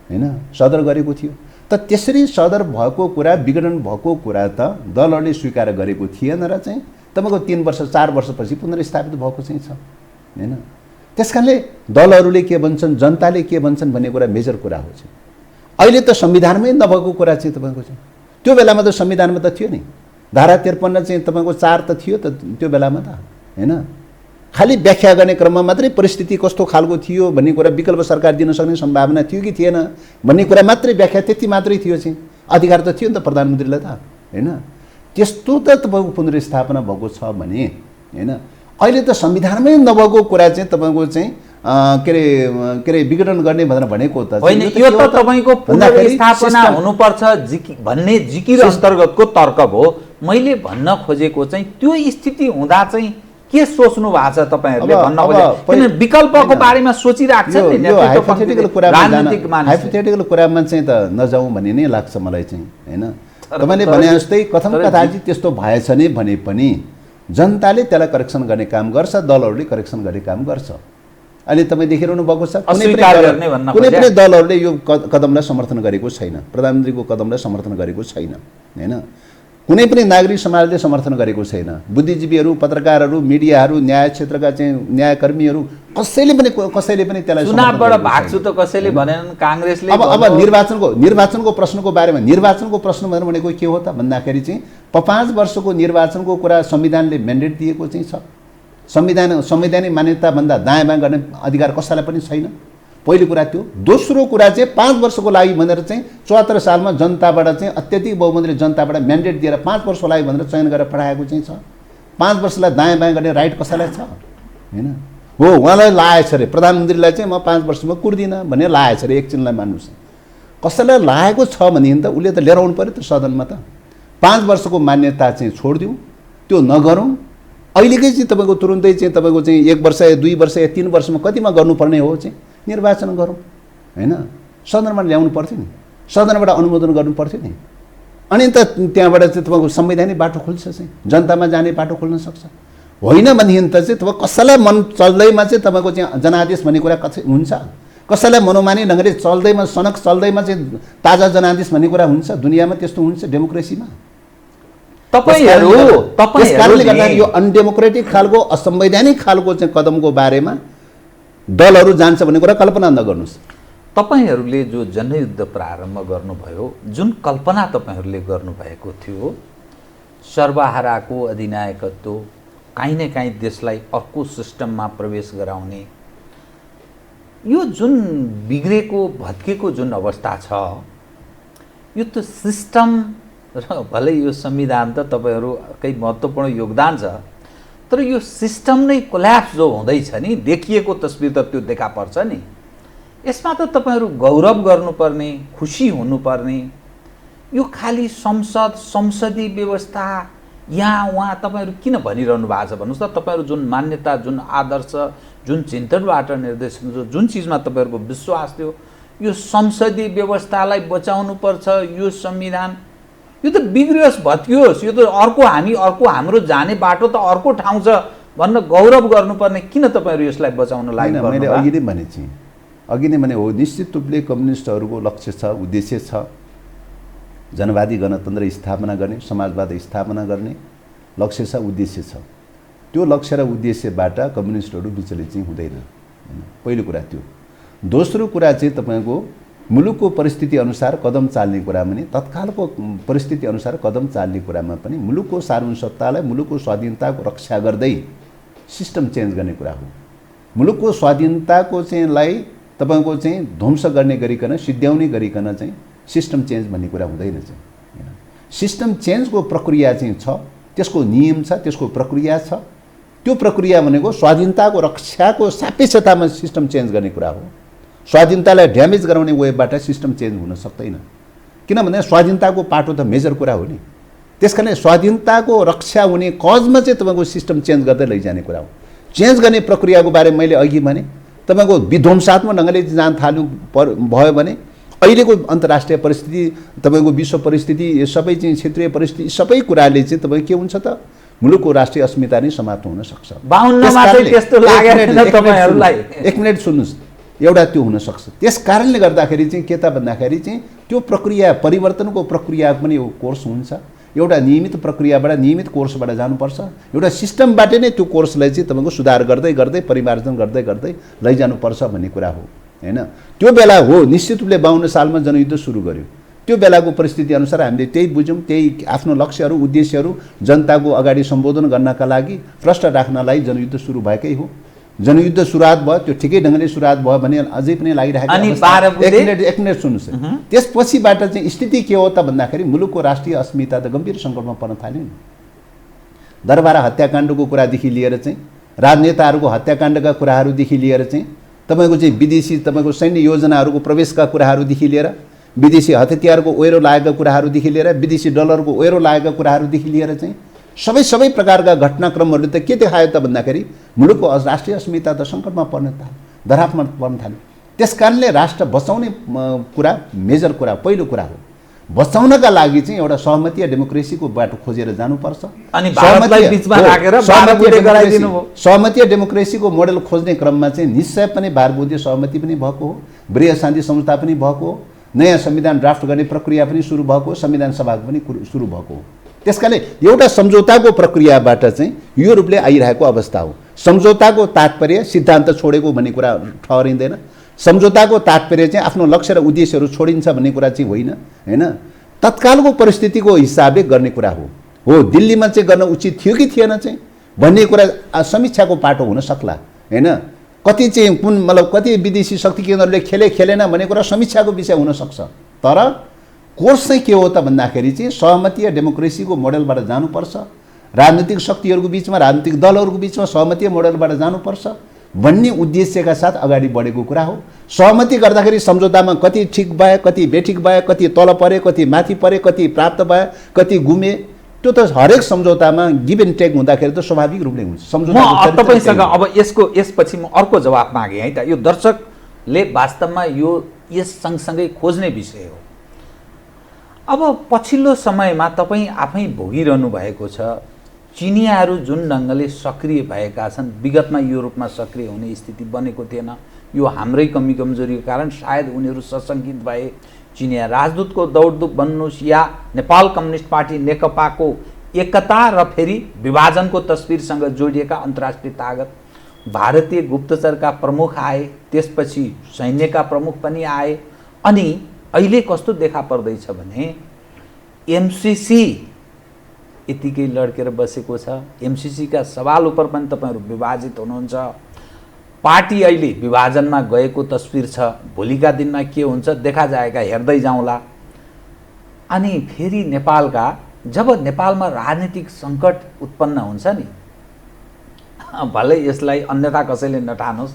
हैन, सदर गरेको थियो। त त्यसरी सदर भएको कुरा, विघटन भएको कुरा त दलहरूले स्वीकार गरेको थिएन र चाहिँ तपाईँको 3 वर्ष 4 वर्षपछि पुनर्स्थापित भएको चाहिँ छ हैन। त्यसकारणले दलहरूले के भन्छन्, जनताले के भन्छन् भन्ने कुरा मेजर कुरा हो चाहिँ। अहिले त संविधानमै नभएको कुरा चाहिँ तपाईँको चाहिँ त्यो बेलामा त संविधानमा त थियो नि, धारा 53 चाहिँ तपाईँको 4 त थियो त त्यो बेलामा त हैन। खालि व्याख्या गर्ने क्रममा मात्रै परिस्थिति कस्तो खालको थियो भन्ने कुरा, विकल्प सरकार दिन सक्ने सम्भावना थियो कि थिएन भन्ने कुरा मात्रै व्याख्या त्यति मात्रै थियो चाहिँ। अधिकार त थियो नि त प्रधानमन्त्रीलाई त हैन। त्यस्तो त तपाईँको पुनर्स्थापना भएको छ भने हैन। अहिले त संविधानमै नभएको कुरा चाहिँ तपाईँको चाहिँ के अरे विघटन गर्ने भनेर भनेको त
होइन। यो त तपाईँको पुनर्स्थापना हुनुपर्छ भन्ने जिकिर अन्तर्गतको तर्क हो। मैले भन्न खोजेको चाहिँ त्यो स्थिति हुँदा चाहिँ के सोच्नु भएको छ तपाईँहरूले भन्न खोजेको? किन विकल्पको बारेमा सोचिरहेको छ नि?
हाइपोथेटिकल कुरामा चाहिँ त नजाउँ भन्ने नै लाग्छ मलाई चाहिँ हैन। तपाईँले भने जस्तै कथम कथाचित त्यस्तो भएछ नै भने पनि जनताले त्यसलाई करेक्सन गर्ने काम गर्छ, दलहरूले करेक्सन गर्ने काम गर्छ। अहिले तपाईँ देखिरहनु भएको छ कुनै पनि दलहरूले यो कदमलाई समर्थन गरेको छैन, प्रधानमन्त्रीको कदमलाई समर्थन गरेको छैन हैन। कुनै पनि नागरिक समाजले समर्थन गरेको छैन। बुद्धिजीवीहरू, पत्रकारहरू, मिडियाहरू, न्याय क्षेत्रका चाहिँ न्यायकर्मीहरू कसैले पनि त्यसलाई
चुनावबाट भाग्छु त कसैले भनेन कांग्रेसले।
अब निर्वाचनको प्रश्नको बारेमा, निर्वाचनको प्रश्न भनेको के हो त भन्दाखेरि चाहिँ 5 वर्षको निर्वाचनको कुरा संविधानले म्यान्डेट दिएको चाहिँ छ। संवैधानिक मान्यता भन्दा दायाँ बायाँ गर्ने अधिकार कसैलाई पनि छैन, पहिलो कुरा त्यो। दोस्रो कुरा चाहिँ 5 वर्षको लागि भनेर चाहिँ 74 सालमा जनताबाट चाहिँ अत्यधिक बहुमतले जनताबाट म्यान्डेट दिएर 5 वर्षको लागि भनेर चयन गरेर पठाएको चाहिँ छ। 5 वर्षलाई दायाँ बायाँ गर्ने राइट कसैलाई छ हैन। हो, उहाँलाई लाएछ अरे प्रधानमन्त्रीलाई चाहिँ म 5 वर्षमा कुर्दिनँ भन्ने लाएछ अरे, एकछिनलाई मान्नुहोस्। कसैलाई लागेको छ भने त उसले त लिएर आउनु पऱ्यो त सदनमा त। 5 वर्षको मान्यता चाहिँ छोडिदिउँ, त्यो नगरौँ। अहिलेकै चाहिँ तपाईँको तुरुन्तै चाहिँ तपाईँको चाहिँ 1 वर्ष या 2 वर्ष या 3 वर्षमा कतिमा गर्नुपर्ने हो चाहिँ निर्वाचन गरौँ हैन। सदनमा ल्याउनु पर्थ्यो नि, सदनबाट अनुमोदन गर्नु पर्थ्यो नि। अनि त त्यहाँबाट चाहिँ तपाईँको संवैधानिक बाटो खुल्छ चाहिँ, जनतामा जाने बाटो खुल्न सक्छ। होइन भनेदेखि त चाहिँ तपाईँ कसैलाई मन चल्दैमा चाहिँ तपाईँको चाहिँ जनादेश भन्ने कुरा हुन्छ, कसैलाई मनोमानी ढङ्गले चल्दैमा सनक चल्दैमा चाहिँ ताजा जनादेश भन्ने कुरा हुन्छ। दुनियाँमा त्यस्तो हुन्छ डेमोक्रेसीमा। त्यसकारणले गर्दा यो अनडेमोक्रेटिक खालको असंवैधानिक खालको चाहिँ कदमको बारेमा दलहरू जान्छ भन्ने कुरा कल्पना नगर्नुहोस्।
तपाईहरूले जो जनयुद्ध प्रारम्भ गर्नुभयो, जुन कल्पना तपाईहरूले गर्नुभएको थियो, सर्वहाराको अधिनायकत्व, काहीँ न काहीँ देशलाई अर्को सिस्टममा प्रवेश गराउने, यो जुन बिग्रेको भत्केको जुन अवस्था छ, यो त सिस्टम र भलै यो संविधान त तपाईहरूकै महत्त्वपूर्ण योगदान छ, तर यो सिस्टम नै कोल्याप्स जो हुँदैछ नि, देखिएको तस्बिर त त्यो देखा पर्छ नि। यसमा त तपाईहरू गौरव गर्नुपर्ने, खुसी हुनुपर्ने। यो खाली संसदीय व्यवस्था यहाँ उहाँ तपाईहरू किन भनिरहनु भएको छ भन्नुहोस् त? तपाईहरू जुन मान्यता, जुन आदर्श, जुन चिन्तनबाट निर्देश, जुन चिजमा तपाईहरूको विश्वास थियो, यो संसदीय व्यवस्थालाई बचाउनुपर्छ, यो संविधान, यो त बिग्रियोस् भत्कियोस्, यो त अर्को हाम्रो जाने बाटो त अर्को ठाउँ छ भन्न गौरव गर्नुपर्ने, किन तपाईँहरू यसलाई बचाउन लागि?
मैले अघि नै भने हो, निश्चित रूपले कम्युनिस्टहरूको लक्ष्य छ, उद्देश्य छ जनवादी गणतन्त्र स्थापना गर्ने, समाजवाद स्थापना गर्ने लक्ष्य छ, उद्देश्य छ। त्यो लक्ष्य र उद्देश्यबाट कम्युनिस्टहरू विचलित चाहिँ हुँदैन, पहिलो कुरा त्यो। दोस्रो कुरा चाहिँ तपाईँको मुलुकको परिस्थिति अनुसार कदम चाल्ने कुरा पनि, तत्कालको परिस्थिति अनुसार कदम चाल्ने कुरामा पनि मुलुकको सार्वभौमसत्तालाई, मुलुकको स्वाधीनताको रक्षा गर्दै सिस्टम चेन्ज गर्ने कुरा हो। मुलुकको स्वाधीनताको चाहिँ लाई तपाईँको चाहिँ ध्वंस गर्ने गरिकन, सिद्ध्याउने गरिकन चाहिँ सिस्टम चेन्ज भन्ने कुरा हुँदैन चाहिँ। सिस्टम चेन्जको प्रक्रिया चाहिँ छ, त्यसको नियम छ, त्यसको प्रक्रिया छ। त्यो प्रक्रिया भनेको स्वाधीनताको रक्षाको सापेक्षतामा सिस्टम चेन्ज गर्ने कुरा हो। स्वाधीनतालाई ड्यामेज गराउने वेबाट सिस्टम चेन्ज हुन सक्दैन, किनभने स्वाधीनताको पाटो त मेजर कुरा हो नि। त्यसकारण स्वाधीनताको रक्षा हुने कजमा चाहिँ तपाईँको सिस्टम चेन्ज गर्दै लैजाने कुरा हो। चेन्ज गर्ने प्रक्रियाको बारेमा मैले अघि भने तपाईँको विध्वंसात्मक ढङ्गले जान थाल्नु भयो भने अहिलेको अन्तर्राष्ट्रिय परिस्थिति, तपाईँको विश्व परिस्थिति, यो सबै चाहिँ क्षेत्रीय परिस्थिति, सबै कुराले चाहिँ तपाईँको के हुन्छ त मुलुकको राष्ट्रिय अस्मिता नै समाप्त हुन सक्छ।
52 मा चाहिँ त्यस्तो लागेन तपाईहरुलाई।
एक मिनेट सुन्नुस्, एउटा त्यो हुन सक्छ। त्यस कारणले गर्दाखेरि चाहिँ के त भन्दाखेरि चाहिँ त्यो प्रक्रिया परिवर्तनको प्रक्रिया पनि कोर्स हुन्छ। एउटा नियमित प्रक्रियाबाट नियमित कोर्सबाट जानुपर्छ। एउटा सिस्टमबाट नै त्यो कोर्सलाई चाहिँ तपाईँको सुधार गर्दै गर्दै परिमार्जन गर्दै गर्दै लैजानुपर्छ भन्ने कुरा हो हैन। त्यो बेला हो निश्चित रूपले 52 सालमा जनयुद्ध सुरु गर्यो। त्यो बेलाको परिस्थिति अनुसार हामीले त्यही बुझ्यौँ, त्यही आफ्नो लक्ष्यहरू उद्देश्यहरू जनताको अगाडि सम्बोधन गर्नका लागि प्रश्न राख्नलाई जनयुद्ध सुरु भएकै हो। जनयुद्ध सुरुवात भयो, त्यो ठिकै ढङ्गले सुरुवात भयो भने अझै पनि लागिरहेको एक मिनट सुन्नुहोस्। त्यसपछिबाट चाहिँ स्थिति के हो त भन्दाखेरि मुलुकको राष्ट्रिय अस्मिता त गम्भीर सङ्कटमा पर्न थाल्यो नि। दरबार हत्याकाण्डको कुरादेखि लिएर चाहिँ राजनेताहरूको हत्याकाण्डका कुराहरूदेखि लिएर चाहिँ तपाईँको चाहिँ विदेशी तपाईँको सैन्य योजनाहरूको प्रवेशका कुराहरूदेखि लिएर विदेशी हतियारको ओहिरो लागेका कुराहरूदेखि लिएर विदेशी डलरको ओहिरो लागेका कुराहरूदेखि लिएर चाहिँ सबै प्रकारका घटनाक्रमहरूले त के देखायो त भन्दाखेरि मुलुकको राष्ट्रिय अस्मिता त सङ्कटमा पर्न थाल्यो, धरापमा पर्न थाल्यो। त्यसकारणले राष्ट्र बचाउने कुरा मेजर कुरा पहिलो कुरा हो। बचाउनका लागि चाहिँ एउटा सहमतीय डेमोक्रेसीको बाटो खोजेर जानुपर्छ।
अनि भारतलाई बीचमा राखेर
सहमतीय डेमोक्रेसीको मोडेल खोज्ने क्रममा चाहिँ निश्चय पनि भारतबुद्धि सहमति पनि भएको हो, वृहत शान्ति संस्था पनि भएको हो, नयाँ संविधान ड्राफ्ट गर्ने प्रक्रिया पनि सुरु भएको हो, संविधान सभाको पनि सुरु भएको हो। त्यसकारणले एउटा सम्झौताको प्रक्रियाबाट चाहिँ यो रूपले आइरहेको अवस्था हो। सम्झौताको तात्पर्य सिद्धान्त छोडेको भन्ने कुरा ठहरिँदैन। सम्झौताको तात्पर्य चाहिँ आफ्नो लक्ष्य र उद्देश्यहरू छोडिन्छ भन्ने कुरा चाहिँ होइन हैन। तत्कालको परिस्थितिको हिसाबले गर्ने कुरा हो। दिल्लीमा चाहिँ गर्न उचित थियो कि थिएन चाहिँ भन्ने कुरा समीक्षाको पाटो हुन सक्ला हैन। कति चाहिँ कुन मतलब कति विदेशी शक्ति केन्द्रले खेलेन भन्ने कुरा समीक्षाको विषय हुन सक्छ। तर कोर्स चाहिँ के हो त भन्दाखेरि चाहिँ सहमतीय डेमोक्रेसीको मोडेलबाट जानुपर्छ। राजनीतिक शक्तिहरूको बिचमा, राजनीतिक दलहरूको बिचमा सहमतीय मोडेलबाट जानुपर्छ भन्ने उद्देश्यका साथ अगाडि बढेको कुरा हो। सहमति गर्दाखेरि सम्झौतामा कति ठिक भयो, कति बेठिक भयो, कति तल परे, कति माथि परे, कति प्राप्त भयो, कति गुमे, त्यो त हरेक सम्झौतामा गिभ एन्ड टेक हुँदाखेरि त स्वाभाविक रूपले हुन्छ।
सम्झौता तपाईसँग अब यसपछि म अर्को जवाफ मागेँ है त। यो दर्शकले वास्तवमा यो यस सँगसँगै खोज्ने विषय हो। अब पछिल्लो समयमा तपाईँ आफै भोगिरहनु भएको छ, चिनियाहरू जुन ढङ्गले सक्रिय भएका छन्, विगतमा यो रूपमा सक्रिय हुने स्थिति बनेको थिएन। यो हाम्रै कमी कमजोरीको कारण सायद उनीहरू सशङ्कित भए। चिनिया राजदूतको दौडधुप भन्नुहोस् या नेपाल कम्युनिस्ट पार्टी नेकपाको एकता र फेरि विभाजनको तस्बिरसँग जोडिएका अन्तर्राष्ट्रिय तागत, भारतीय गुप्तचरका प्रमुख आए, त्यसपछि सैन्यका प्रमुख पनि आए। अनि अहिले कस्तो देखा पर्दैछ भने एमसीसी यतिकै लड्केर बसेको छ। एमसीसीका सवाल उपर पनि तपाईँहरू विभाजित हुनुहुन्छ। पार्टी अहिले विभाजनमा गएको तस्बिर छ। भोलिका दिनमा के हुन्छ देखा जाएगा, हेर्दै जाउँला। अनि फेरि नेपालका जब नेपालमा राजनीतिक सङ्कट उत्पन्न हुन्छ नि, भलै यसलाई अन्यथा कसैले नठानोस्,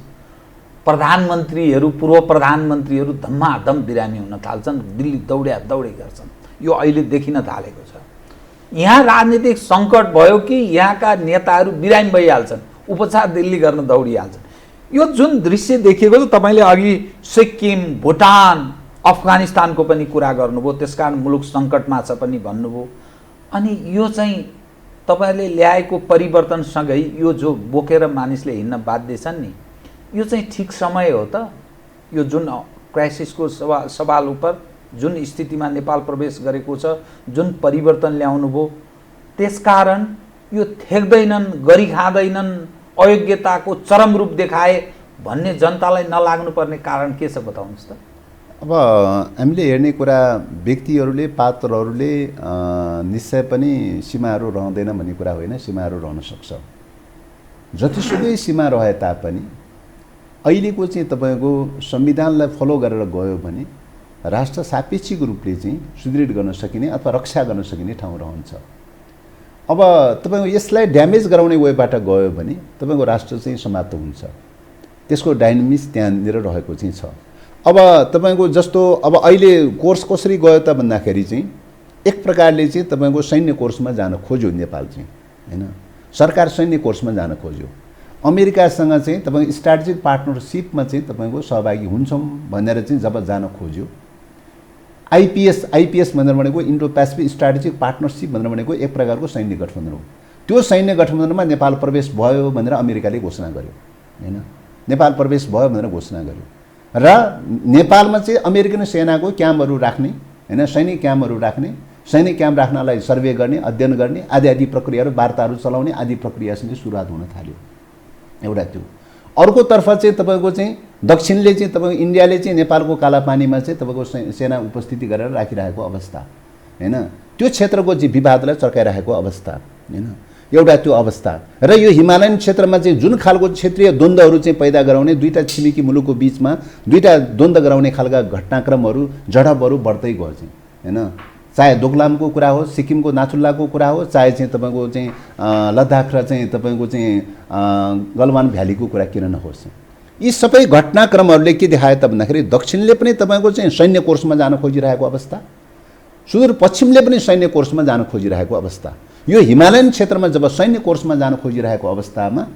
प्रधानमन्त्रीहरू पूर्व प्रधानमन्त्रीहरू धम्माधम बिरामी हुन थाल्छन्, दिल्ली दौडे गर्छन्। यो अहिले देखिन थालेको छ। यहाँ राजनीतिक सङ्कट भयो कि यहाँका नेताहरू बिरामी भइहाल्छन्, उपचार दिल्ली गर्न दौडिहाल्छन्। यो जुन दृश्य देखिएको छ, तपाईँले अघि सिक्किम, भुटान, अफगानिस्तानको पनि कुरा गर्नुभयो, त्यसकारण मुलुक सङ्कटमा छ पनि भन्नुभयो। अनि यो चाहिँ तपाईँले ल्याएको परिवर्तनसँगै यो जो बोकेर मानिसले हिँड्न बाध्य छन् नि, यो चाहिँ ठिक समय हो त? यो जुन क्राइसिसको सवाल उपर जुन स्थितिमा नेपाल प्रवेश गरेको छ, जुन परिवर्तन ल्याउनु भयो, त्यसकारण यो थेक्दैनन्, गरी खाँदैनन्, अयोग्यताको चरम रूप देखाए भन्ने जनतालाई नलाग्नुपर्ने कारण के छ बताउनुहोस् त।
अब हामीले हेर्ने कुरा व्यक्तिहरूले, पात्रहरूले निश्चय पनि सीमाहरू रहँदैन भन्ने कुरा होइन, सीमाहरू रहन सक्छ। जतिसुकै सीमा रहे तापनि अहिलेको चाहिँ तपाईँको संविधानलाई फलो गरेर गयो भने राष्ट्र सापेक्षिक रूपले चाहिँ सुदृढ गर्न सकिने अथवा रक्षा गर्न सकिने ठाउँ रहन्छ। अब तपाईँको यसलाई ड्यामेज गराउने वेबाट गयो भने तपाईँको राष्ट्र चाहिँ समाप्त हुन्छ। त्यसको डाइनामिक्स त्यहाँनिर रहेको चाहिँ छ। अब तपाईँको जस्तो अब अहिले कोर्स कसरी गयो त भन्दाखेरि चाहिँ एक प्रकारले चाहिँ तपाईँको सैन्य कोर्समा जान खोज्यो नेपाल चाहिँ, हैन, सरकार सैन्य कोर्समा जान खोज्यो। अमेरिकासँग चाहिँ तपाईँको स्ट्राटेजिक पार्टनरसिपमा चाहिँ तपाईँको सहभागी हुन्छौँ भनेर चाहिँ जब जान खोज्यो, आइपिएस भनेको इन्डो पेसिफिक स्ट्राटेजिक पार्टनरसिप भनेको एक प्रकारको सैन्य गठबन्धन हो। त्यो सैन्य गठबन्धनमा नेपाल प्रवेश भयो भनेर अमेरिकाले घोषणा गर्यो, हैन, नेपाल प्रवेश भयो भनेर घोषणा गर्यो र नेपालमा चाहिँ अमेरिकन सेनाको क्याम्पहरू राख्ने, हैन, सैनिक क्याम्पहरू राख्ने, सैनिक क्याम्प राख्नलाई सर्वे गर्ने, अध्ययन गर्ने आदि प्रक्रियाहरू, वार्ताहरू चलाउने आदि प्रक्रियासँग सुरुवात हुन थाल्यो। एउटा त्यो। अर्कोतर्फ चाहिँ तपाईँको चाहिँ दक्षिणले चाहिँ तपाईँको इन्डियाले चाहिँ नेपालको कालापानीमा चाहिँ तपाईँको सेना उपस्थिति गरेर राखिरहेको अवस्था, हैन, त्यो क्षेत्रको चाहिँ विवादलाई चर्काइरहेको अवस्था, हैन, एउटा त्यो अवस्था। र यो हिमालयन क्षेत्रमा चाहिँ जुन खालको क्षेत्रीय द्वन्द्वहरू चाहिँ पैदा गराउने, दुईटा छिमेकी मुलुकको बिचमा दुईटा द्वन्द्व गराउने खालका घटनाक्रमहरू, झडपहरू बढ्दै गयो चाहिँ, हैन, चाहे दोकलामको कुरा हो, सिक्किमको नाथुल्लाको कुरा हो, चाहे चाहिँ तपाईँको चाहिँ लद्दाख र चाहिँ तपाईँको चाहिँ गलवान भ्यालीको कुरा किन नहोस्। यी सबै घटनाक्रमहरूले के देखायो त भन्दाखेरि दक्षिणले पनि तपाईँको चाहिँ सैन्य कोर्समा जान खोजिरहेको अवस्था, सुदूरपश्चिमले पनि सैन्य कोर्समा जान खोजिरहेको अवस्था। यो हिमालयन क्षेत्रमा जब सैन्य कोर्समा जान खोजिरहेको अवस्थामा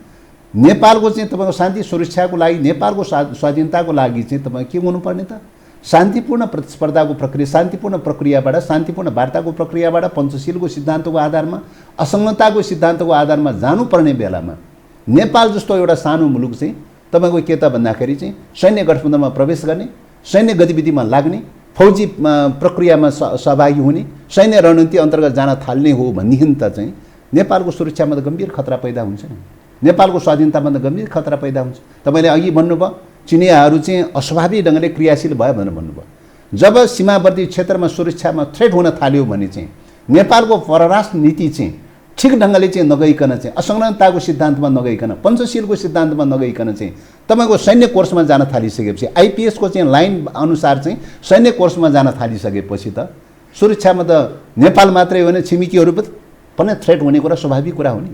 नेपालको चाहिँ तपाईँको शान्ति सुरक्षाको लागि, नेपालको स्वाधीनताको लागि चाहिँ तपाईँ के हुनुपर्ने त? शान्तिपूर्ण प्रतिस्पर्धाको प्रक्रिया, शान्तिपूर्ण प्रक्रियाबाट, शान्तिपूर्ण वार्ताको प्रक्रियाबाट, पञ्चशीलको सिद्धान्तको आधारमा, असंगतताको सिद्धान्तको आधारमा जानुपर्ने बेलामा नेपाल जस्तो एउटा सानो मुलुक चाहिँ तपाईँको के त भन्दाखेरि चाहिँ सैन्य गठबन्धनमा प्रवेश गर्ने, सैन्य गतिविधिमा लाग्ने, फौजी प्रक्रियामा सहभागी हुने, सैन्य रणनीति अन्तर्गत जान थाल्ने हो भनेदेखि त चाहिँ नेपालको सुरक्षामा त गम्भीर खतरा पैदा हुन्छ नि, नेपालको स्वाधीनतामा त गम्भीर खतरा पैदा हुन्छ। तपाईँले अघि भन्नुभयो चिनियाहरू चाहिँ अस्वाभाविक ढङ्गले क्रियाशील भयो भनेर भन्नुभयो। जब सीमावर्ती क्षेत्रमा सुरक्षामा थ्रेट हुन थाल्यो भने चाहिँ नेपालको परराष्ट्र नीति चाहिँ ठिक ढङ्गले चाहिँ नगइकन चाहिँ असंलग्नताको सिद्धान्तमा नगइकन, पञ्चशीलको सिद्धान्तमा नगइकन चाहिँ तपाईँको सैन्य कोर्समा जान थालिसकेपछि, आइपिएसको चाहिँ लाइन अनुसार चाहिँ सैन्य कोर्समा जान थालिसकेपछि त सुरक्षामा त नेपाल मात्रै होइन छिमेकीहरू पनि थ्रेट हुने कुरा स्वाभाविक कुरा हो नि।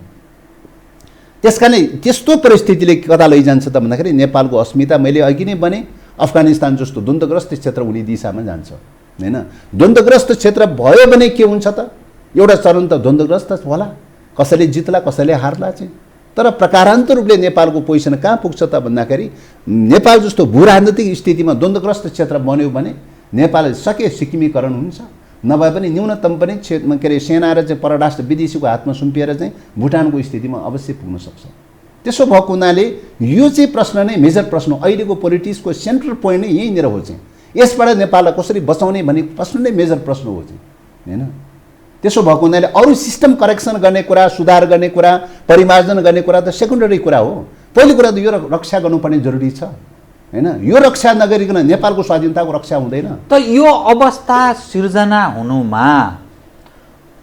त्यसकारणले त्यस्तो परिस्थितिले कता लैजान्छ त भन्दाखेरि नेपालको अस्मिता, मैले अघि नै भने अफगानिस्तान जस्तो द्वन्द्वग्रस्त क्षेत्र हुने दिशामा जान्छ, हैन। द्वन्द्वग्रस्त क्षेत्र भयो भने के हुन्छ त? एउटा चरण त द्वन्द्वग्रस्त होला, कसैले जित्ला कसैले हार्ला चाहिँ, तर प्रकारान्तर रूपले नेपालको पोजिसन कहाँ पुग्छ त भन्दाखेरि नेपाल जस्तो भूराजनीतिक स्थितिमा द्वन्द्वग्रस्त क्षेत्र बन्यो भने नेपाल सके सिक्किमीकरण हुन्छ, नभए पनि न्यूनतम पनि के अरे सेना र चाहिँ परराष्ट्र विदेशीको हातमा सुम्पिएर चाहिँ भुटानको स्थितिमा अवश्य पुग्न सक्छ। त्यसो भएको हुनाले यो चाहिँ प्रश्न नै मेजर प्रश्न हो, अहिलेको पोलिटिक्सको सेन्ट्रल पोइन्ट नै यहीँनिर हो चाहिँ। यसबाट नेपाललाई कसरी बचाउने भन्ने प्रश्न नै मेजर प्रश्न हो चाहिँ, हैन। त्यसो भएको हुनाले अरू सिस्टम करेक्सन गर्ने कुरा, सुधार गर्ने कुरा, परिमार्जन गर्ने कुरा त सेकेन्डरी कुरा हो। पहिलो कुरा त यो रक्षा गर्नुपर्ने जरुरी छ, हैन। यो रक्षा नगरिकन नेपालको स्वाधीनताको रक्षा हुँदैन।
त यो अवस्था सिर्जना हुनुमा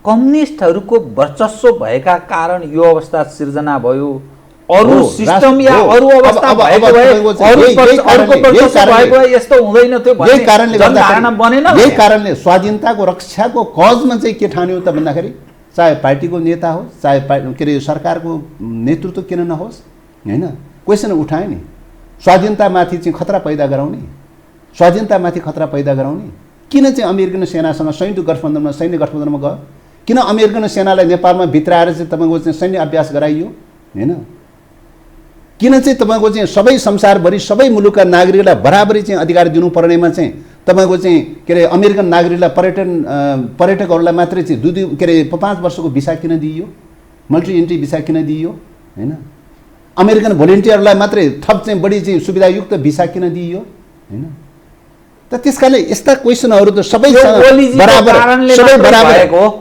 कम्युनिस्टहरूको वर्चस्व भएका कारण यो अवस्था सिर्जना भयो, अरू सिस्टम या अरू अवस्था भएको भए अरूको वर्चस्व भएको भए यस्तो हुँदैन थियो भन्ने जनधारणा बनेन।
यही कारणले स्वाधीनताको रक्षाको कजमा चाहिँ के ठान्यो त भन्दाखेरि चाहे पार्टीको नेता होस्, चाहे के अरे सरकारको नेतृत्व किन नहोस्, हैन, क्वेसन उठाए नि। स्वाधीनतामाथि चाहिँ खतरा पैदा गराउने, स्वाधीनतामाथि खतरा पैदा गराउने किन चाहिँ अमेरिकन सेनासँग संयुक्त गठबन्धनमा, सैन्य गठबन्धनमा गयो? किन अमेरिकन सेनालाई नेपालमा भित्राएर चाहिँ तपाईँको चाहिँ सैन्य अभ्यास गराइयो, हैन? किन चाहिँ तपाईँको चाहिँ सबै संसारभरि सबै मुलुकका नागरिकलाई बराबरी चाहिँ अधिकार दिनुपर्नेमा चाहिँ तपाईँको चाहिँ के अरे अमेरिकन नागरिकलाई पर्यटकहरूलाई मात्रै चाहिँ दुई के अरे 5 वर्षको भिसा किन दिइयो, मल्टी एन्ट्री भिसा किन दिइयो, हैन? अमेरिकन भोलिन्टियरलाई मात्रै थप चाहिँ बढी चाहिँ सुविधायुक्त भिसा किन दिइयो, हैन? त त्यसकारणले यस्ता क्वेसनहरू त सबै बराबर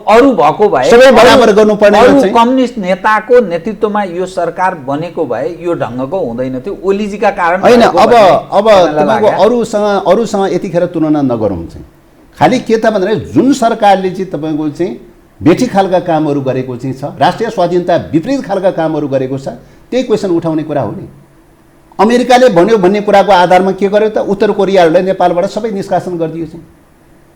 अरू भएको भए
सबै बराबर गर्नुपर्ने
चाहिँ कम्युनिस्ट नेताको नेतृत्वमा यो सरकार बनेको भए यो ढङ्गको हुँदैन थियो, ओलीजीका कारण
हैन। अब तपाईको अरूसँग यतिखेर तुलना नगरौँ चाहिँ। खालि के त भन्दाखेरि जुन सरकारले चाहिँ तपाईँको चाहिँ बेठी खालका कामहरू गरेको चाहिँ छ, राष्ट्रिय स्वाधीनता विपरीत खालका कामहरू गरेको छ, त्यही क्वेसन उठाउने कुरा हो नि। अमेरिकाले भन्यो भन्ने कुराको आधारमा के गर्यो त? उत्तर कोरियाहरूलाई नेपालबाट सबै निष्कासन गरिदियो चाहिँ।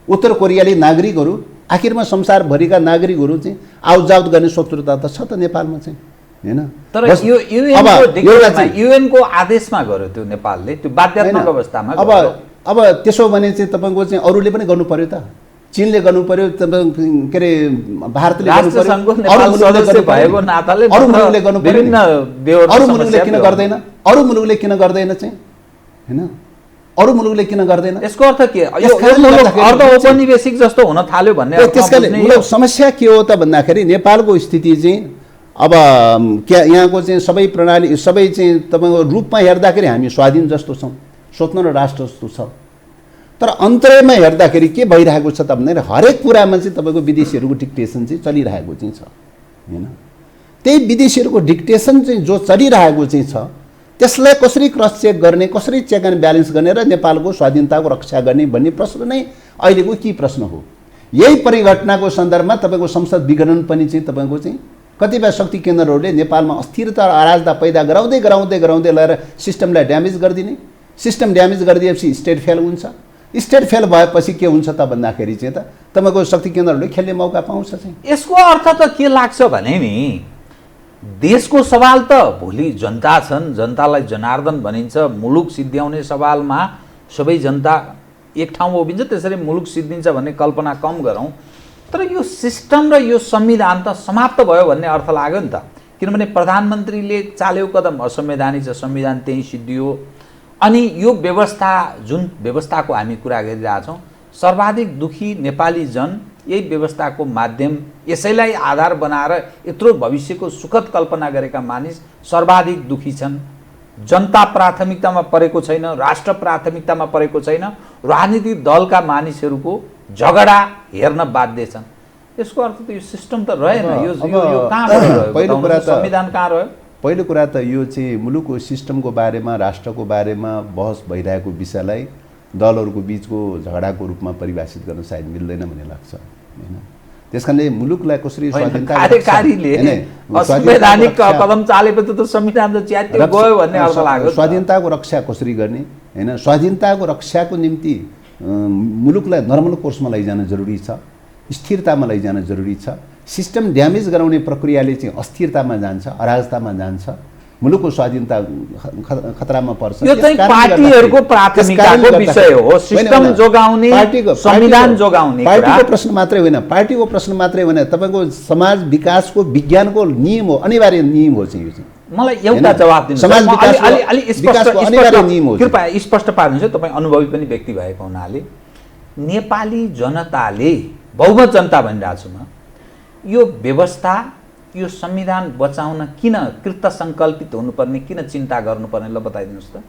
उत्तर कोरियाली नागरिकहरू आखिरमा संसारभरिका नागरिकहरू चाहिँ आउटजाउट गर्ने स्वतन्त्रता त छ त नेपालमा चाहिँ हैन।
तर
बस
यो
अब एउटा चाहिँ
युएनको आदेशमा गर्यो त्यो नेपालले, त्यो बाध्यात्मक अवस्थामा
अब त्यसो भने चाहिँ तपाईँको चाहिँ अरूले पनि गर्नु पर्यो त। चीनले गर्नु पर्यो, के अरे भारतले गर्नु पर्यो, अरू मुलुकले भएको नाताले अरू मुलुकले गर्नु पर्यो, अरू मुलुकले किन गर्दैन, अरू मुलुकले किन गर्दैन चाहिँ हैन, अरू मुलुकले किन गर्दैन?
यसको अर्थ के? यो अर्ध औपनिवेशिक जस्तो हुन थाल्यो भन्ने
त्यसकाले मूलक समस्या के हो त भन्दाखेरि नेपालको स्थिति चाहिँ अब क्या यहाँको चाहिँ सबै प्रणाली सबै चाहिँ तपाईँको रूपमा हेर्दाखेरि हामी स्वाधीन जस्तो छौँ, स्वतन्त्र राष्ट्र जस्तो छ। तर अन्तरमा हेर्दाखेरि के भइरहेको छ त भन्दाखेरि हरेक कुरामा चाहिँ तपाईँको विदेशीहरूको डिक्टेसन चाहिँ चलिरहेको चाहिँ छ हैन। त्यही विदेशीहरूको डिक्टेसन चाहिँ जो चलिरहेको चाहिँ छ त्यसलाई कसरी क्रस चेक गर्ने, कसरी चेक एन्ड ब्यालेन्स गर्ने र नेपालको स्वाधीनताको रक्षा गर्ने भन्ने प्रश्न नै अहिलेको के प्रश्न हो। यही परिघटनाको सन्दर्भमा तपाईँको संसद विघटन पनि चाहिँ तपाईँको चाहिँ कतिपय शक्ति केन्द्रहरूले नेपालमा अस्थिरता र अराजकता पैदा गराउँदै गराउँदै गराउँदै लगेर सिस्टमलाई ड्यामेज गरिदिने, सिस्टम ड्यामेज गरिदिएपछि स्टेट फेल हुन्छ, स्टेट फेल भएपछि के हुन्छ त भन्दाखेरि चाहिँ त तपाईँको शक्ति केन्द्रहरूले खेल्ने मौका पाउँछ चाहिँ।
यसको अर्थ त के लाग्छ भने नि देशको सवाल त भोलि जनता छन्, जनतालाई जनार्दन भनिन्छ, मुलुक सिद्ध्याउने सवालमा सबै जनता एक ठाउँमा उभिन्छ, त्यसरी मुलुक सिद्धिन्छ भन्ने कल्पना कम गरौँ। तर यो सिस्टम र यो संविधान त समाप्त भयो भन्ने अर्थ लाग्यो नि त, किनभने प्रधानमन्त्रीले चाल्यो कदम असंवैधानिक छ, संविधान त्यही सिद्धियो। अनि यो व्यवस्था जुन व्यवस्थाको हामी कुरा गरिरहेछौँ, सर्वाधिक दुखी नेपाली जन यही व्यवस्थाको माध्यम यसैलाई आधार बनाएर यत्रो भविष्यको सुखद कल्पना गरेका मानिस सर्वाधिक दुखी छन्। जनता प्राथमिकतामा परेको छैन, राष्ट्र प्राथमिकतामा परेको छैन, राजनीतिक दलका मानिसहरूको झगडा हेर्न बाध्य छन्। यसको अर्थ त यो सिस्टम त रहेन, यो कहाँ रह्यो?
पहिलो कुरा त
संविधान कहाँ रह्यो?
पहिलो कुरा त यो चाहिँ मुलुकको सिस्टमको बारेमा, राष्ट्रको बारेमा बहस भइरहेको विषयलाई दलहरूको बिचको झगडाको रूपमा परिभाषित गर्न सायद मिल्दैन भन्ने लाग्छ हैन। त्यसकारणले मुलुकलाई कसरी स्वाधीनता
कार्यकारीले असंवैधानिक कदम चालेपछि त संविधान त च्यात्यो गयो भन्ने अर्थ लाग्यो।
स्वाधीनताको रक्षा कसरी गर्ने हैन, स्वाधीनताको रक्षाको निम्ति मुलुकलाई नर्मल कोर्समा लैजान जरुरी छ, स्थिरतामा लैजान जरुरी छ। सिस्टम ड्यामेज गराउने प्रक्रियाले चाहिँ अस्थिरतामा जान्छ, अराजकतामा जान्छ, मुलुकको स्वाधीनता खतरामा पर्छ।
यो चाहिँ पार्टीहरूको प्राथमिकताको विषय हो, सिस्टम जोगाउने, संविधान जोगाउने।
पार्टीको प्रश्न मात्रै होइन, पार्टीको प्रश्न मात्रै होइन, तपाईँको समाज विकासको विज्ञानको नियम हो, अनिवार्य नियम हो चाहिँ यो चाहिँ।
मलाई एउटा जवाब दिनुहोस्,
समाज विकासको अनिवार्य नियम हो।
कृपया स्पष्ट पार्नुहोस्, तपाईँ अनुभवी पनि व्यक्ति भएको हुनाले। नेपाली जनताले, बहुमत जनता भनिरहेको छु म, यो व्यवस्था, यो संविधान बचाउन किन कृत सङ्कल्पित हुनुपर्ने, किन चिन्ता गर्नुपर्ने, ल बताइदिनुहोस् त।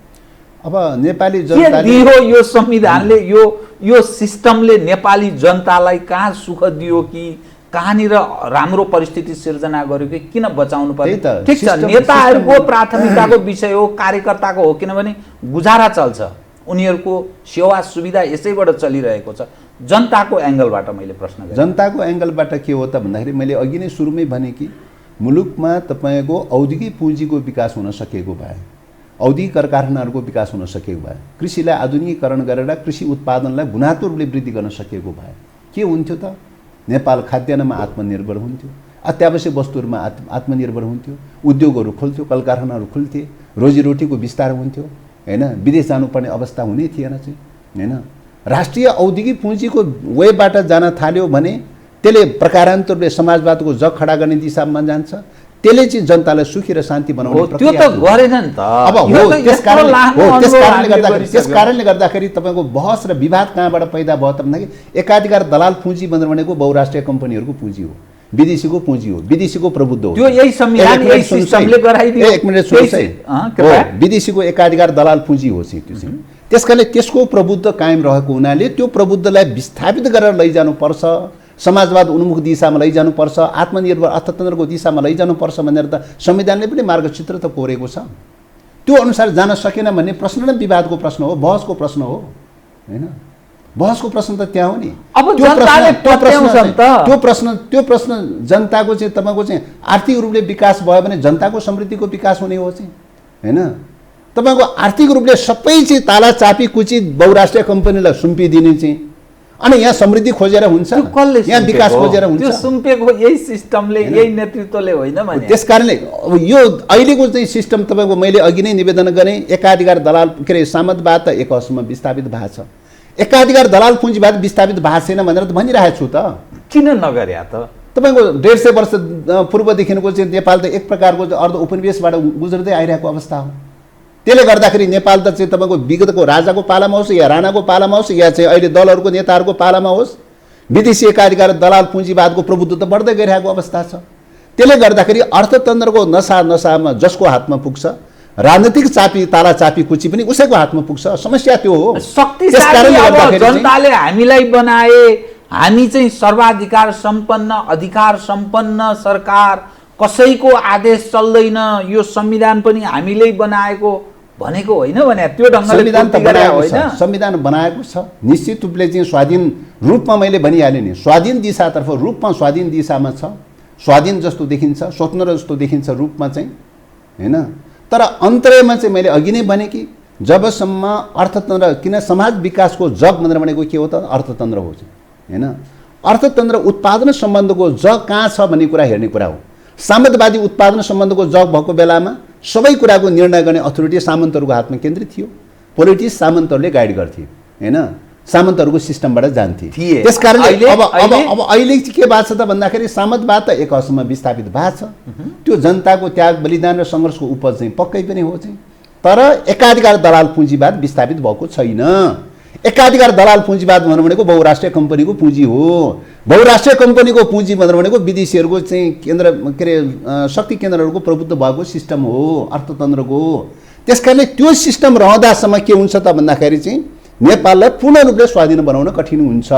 अब नेपाली जनताले
दियो यो संविधानले, यो सिस्टमले नेपाली जनतालाई कहाँ सुख दियो कि कहाँनिर राम्रो परिस्थिति सिर्जना गर्यो कि किन बचाउनु पर्ने? ठिक छ, नेताहरूको प्राथमिकताको विषय हो, कार्यकर्ताको हो, किनभने गुजारा चल्छ, उनीहरूको सेवा सुविधा यसैबाट चलिरहेको छ। जनताको एङ्गलबाट मैले प्रश्न गरेँ।
जनताको एङ्गलबाट के हो त भन्दाखेरि मैले अघि नै सुरुमै भने कि मुलुकमा तपाईँको औद्योगिक पुँजीको विकास हुन सकेको भए, औद्योगिक कारखानाहरूको विकास हुन सकेको भए, कृषिलाई आधुनिकीकरण गरेर कृषि उत्पादनलाई गुणात्मक रूपले वृद्धि गर्न सकेको भए के हुन्थ्यो त? नेपाल खाद्यान्नमा आत्मनिर्भर हुन्थ्यो, अत्यावश्यक वस्तुहरूमा आत्मनिर्भर हुन्थ्यो, उद्योगहरू खुल्थ्यो, कल कारखानाहरू खुल्थे, रोजीरोटीको विस्तार हुन्थ्यो हैन, विदेश जानुपर्ने अवस्था हुने थिएन चाहिँ हैन। राष्ट्रिय औद्योगिक पुँजीको वेबाट जान थाल्यो भने त्यसले प्रकारान्तर रूपले समाजवादको जग खडा गर्ने दिशामा जान्छ, त्यसले चाहिँ जनतालाई सुखी र शान्ति बनाउने
प्रक्रिया त्यो त गरेन नि त।
अब हो, त्यसकारणले गर्दाखेरि तपाईँको बहस र विवाद कहाँबाट पैदा भयो त भन्दाखेरि एकाधिकार दलाल पुँजी भनेको बहुराष्ट्रिय कम्पनीहरूको पुँजी हो, विदेशीको पुँजी हो, विदेशीको प्रभुत्व हो।
त्यो यही संविधान यही सिस्टमले गराइदियो।
एक मिनेट सुन्नुहोस् है, विदेशीको एकाधिकार दलाल पुँजी हो चाहिँ त्यो चाहिँ। त्यसकारणले त्यसको प्रभुत्व कायम रहेको हुनाले त्यो प्रभुत्वलाई विस्थापित गरेर लैजानुपर्छ, समाजवाद उन्मुख दिशामा लैजानुपर्छ, आत्मनिर्भर अर्थतन्त्रको दिशामा लैजानुपर्छ भनेर त संविधानले पनि मार्गचित्र त कोरेको छ। त्यो अनुसार जान सकेन भन्ने प्रश्न नै विवादको प्रश्न हो, बहसको प्रश्न हो हैन। बहसको प्रश्न त त्यहाँ हो नि।
अब
त्यो प्रश्न जनताको चाहिँ तपाईँको चाहिँ आर्थिक रूपले विकास भयो भने जनताको समृद्धिको विकास हुने हो चाहिँ हैन। तपाईँको आर्थिक रूपले सबै चाहिँ ताला चापी कुची बहुराष्ट्रिय कम्पनीलाई सुम्पिदिने चाहिँ अनि यहाँ समृद्धि खोजेर हुन्छ,
त्यो कसले
यहाँ विकास
सुम्पेको?
खोजेर हुन्छ।
त्यो सुम्पेको यही सिस्टमले, यही नेतृत्वले होइन भने।
त्यसकारणले अब यो अहिलेको चाहिँ सिस्टम तपाईँको मैले अघि नै निवेदन गरेँ, एकाधिकार दलाल के अरे सामन्तवाद त एक हदसम्म विस्थापित भएको छ, एकाधिकार दलाल पुँजीवाद विस्थापित भएको छैन भनेर त भनिरहेको छु त।
किन नगर्या त?
तपाईँको 150 वर्ष पूर्वदेखिको चाहिँ नेपाल त एक प्रकारको अर्ध उपनिवेशबाट गुज्रदै आइरहेको अवस्था हो। त्यसले गर्दाखेरि नेपाल त चाहिँ तपाईँको विगतको राजाको पालामा होस् या राणाको पालामा होस् या चाहिँ अहिले दलहरूको नेताहरूको पालामा होस्, विदेशी एकाधिकार दलाल पुँजीवादको प्रभुत्व त बढ्दै गइरहेको अवस्था छ। त्यसले गर्दाखेरि अर्थतन्त्रको नसामा जसको हातमा पुग्छ, राजनीतिक चापी ताला चापी कुची पनि उसैको हातमा पुग्छ। समस्या त्यो हो।
शक्तिशाली अब जनताले हामीलाई बनाए, हामी चाहिँ सर्वाधिकार सम्पन्न, अधिकार सम्पन्न सरकार, कसैको आदेश चल्दैन, यो संविधान पनि हामीले बनाएको भनेको होइन भने त्यो ढङ्गले
संविधान त बनाएको
होइन।
छ, संविधान बनाएको छ निश्चित रूपले चाहिँ स्वाधीन रूपमा मैले भनिहालेँ नि, स्वाधीन दिशातर्फ रूपमा स्वाधीन दिशामा छ, स्वाधीन जस्तो देखिन्छ, स्वतन्त्र जस्तो देखिन्छ रूपमा चाहिँ हैन। तर अन्तर्यमा चाहिँ मैले अघि नै भने कि जबसम्म अर्थतन्त्र, किन समाज विकासको जग भनेर भनेको के हो त अर्थतन्त्र हो हैन। अर्थतन्त्र उत्पादन सम्बन्धको जग कहाँ छ भन्ने कुरा हेर्ने कुरा हो। सामन्तवादी उत्पादन सम्बन्धको जग भएको बेलामा सबै कुराको निर्णय गर्ने अथोरिटी सामन्तहरूको हातमा केन्द्रित थियो, पोलिटिक्स सामन्तहरूले गाइड गर्थे हैन, सामन्तहरूको सिस्टमबाट जान्थे। त्यसकारणले अब अहिले चाहिँ के भएको छ त भन्दाखेरि सामन्तवाद त एक हदसम्म विस्थापित भएको छ। त्यो जनताको त्याग बलिदान र सङ्घर्षको उपज चाहिँ पक्कै पनि हो चाहिँ, तर एकाधिकार दलाल पुँजीवाद विस्थापित भएको छैन। एकाधिकार दलाल पुँजीवाद भनेको बहुराष्ट्रिय कम्पनीको पुँजी हो। बहुराष्ट्रिय कम्पनीको पुँजी भनेको विदेशीहरूको चाहिँ केन्द्र के अरे शक्ति केन्द्रहरूको प्रभुत्व भएको सिस्टम हो अर्थतन्त्रको। त्यसकारणले त्यो सिस्टम रहँदासम्म के हुन्छ त भन्दाखेरि चाहिँ नेपाललाई पूर्ण रूपले स्वाधीन बनाउन कठिन हुन्छ।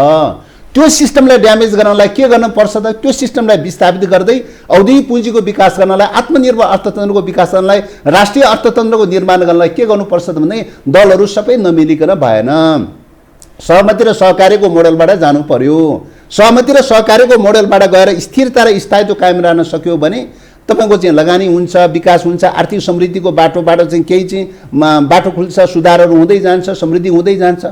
त्यो सिस्टमलाई ड्यामेज गर्नलाई के गर्न पर्छ त, त्यो सिस्टमलाई विस्थापित गर्दै औद्योगिक पुँजीको विकास गर्नलाई, आत्मनिर्भर अर्थतन्त्रको विकास गर्नलाई, राष्ट्रिय अर्थतन्त्रको निर्माण गर्नलाई के गर्नुपर्छ त भने दलहरू सबै नमिलिकन भएन, सहमति र सहकार्यको मोडलबाट जानु पर्यो। सहमति र सहकार्यको मोडलबाट गएर स्थिरता र स्थायित्व कायम रहन सक्यो भने तपाईँको चाहिँ लगानी हुन्छ, विकास हुन्छ, आर्थिक समृद्धिको बाटोबाट चाहिँ केही चाहिँ बाटो खुल्छ, सुधारहरू हुँदै जान्छ, समृद्धि हुँदै जान्छ।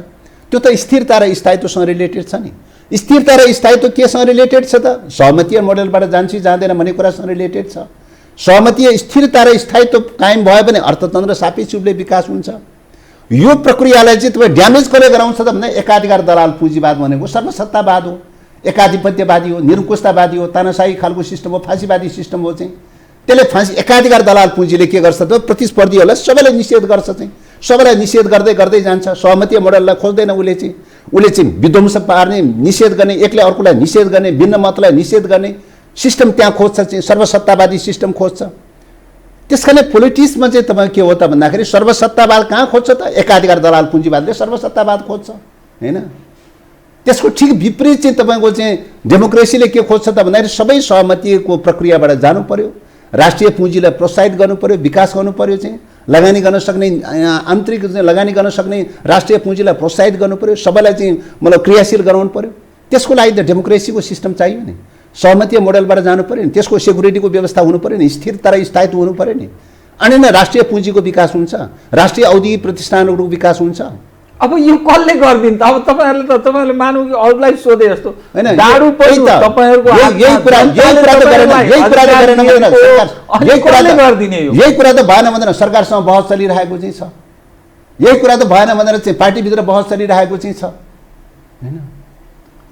त्यो त स्थिरता र स्थायित्वसँग रिलेटेड छ नि। स्थिरता र स्थायित्व केसँग रिलेटेड छ त, सहमतीय मोडलबाट जान्छ जाँदैन भन्ने कुरासँग रिलेटेड छ। सहमतीय स्थिरता र स्थायित्व कायम भयो भने अर्थतन्त्र सापेक्ष रूपले विकास हुन्छ। यो प्रक्रियालाई चाहिँ तपाईँ ड्यामेज कसले गराउँछ त भन्दा एकाधिकार दलाल पुँजीवाद भनेको सर्वसत्तावाद हो, एकाधिपत्यवादी हो, निरङ्कुशतावादी हो, तानाशाही खालको सिस्टम हो, फाँसीवादी सिस्टम हो चाहिँ। त्यसले एकाधिकार दलाल पुँजीले के गर्छ त प्रतिस्पर्धीहरूलाई सबैलाई निषेध गर्छ चाहिँ, सबैलाई निषेध गर्दै गर्दै जान्छ। सहमतीय मोडललाई खोज्दैन उसले चाहिँ विध्वंस पार्ने, निषेध गर्ने, एकले अर्कोलाई निषेध गर्ने, भिन्न मतलाई निषेध गर्ने सिस्टम त्यहाँ खोज्छ चाहिँ, सर्वसत्तावादी सिस्टम खोज्छ। त्यसकारणले पोलिटिक्समा चाहिँ तपाईँ के हो त भन्दाखेरि सर्वसत्तावाद कहाँ खोज्छ त, एकाधिकार दलाल पुँजीवादले सर्वसत्तावाद खोज्छ हैन। त्यसको ठिक विपरीत चाहिँ तपाईँको चाहिँ डेमोक्रेसीले के खोज्छ त भन्दाखेरि सबै सहमतिको प्रक्रियाबाट जानु पर्यो, राष्ट्रिय पुँजीलाई प्रोत्साहित गर्नु पर्यो, विकास गर्नु पर्यो चाहिँ, लगानी गर्न सक्ने आन्तरिक लगानी गर्न सक्ने राष्ट्रिय पुँजीलाई प्रोत्साहित गर्नु पर्यो, सबैलाई चाहिँ मतलब क्रियाशील गराउनु पर्यो। त्यसको लागि त डेमोक्रेसीको सिस्टम चाहियो नि, सहमतीय मोडलबाट जानु पर्यो नि, त्यसको सेक्युरिटीको व्यवस्था हुनु पर्यो नि, स्थिरता र स्थायित्व हुनु पर्यो नि, अनि नै राष्ट्रिय पुँजीको विकास हुन्छ, राष्ट्रिय औद्योगिक प्रतिष्ठानहरूको विकास हुन्छ।
अब यो कसले गर्दिन् त? अब तपाईँहरूले त तपाईँहरूले मानौ कि अरूलाई सोधे जस्तो हैन, दारू पनि तपाईँहरूको
यही कुरा त भएन भनेर सरकारसँग बहस चलिरहेको चाहिँ छ, यही कुरा त भएन भनेर चाहिँ पार्टीभित्र बहस चलिरहेको चाहिँ छ हैन।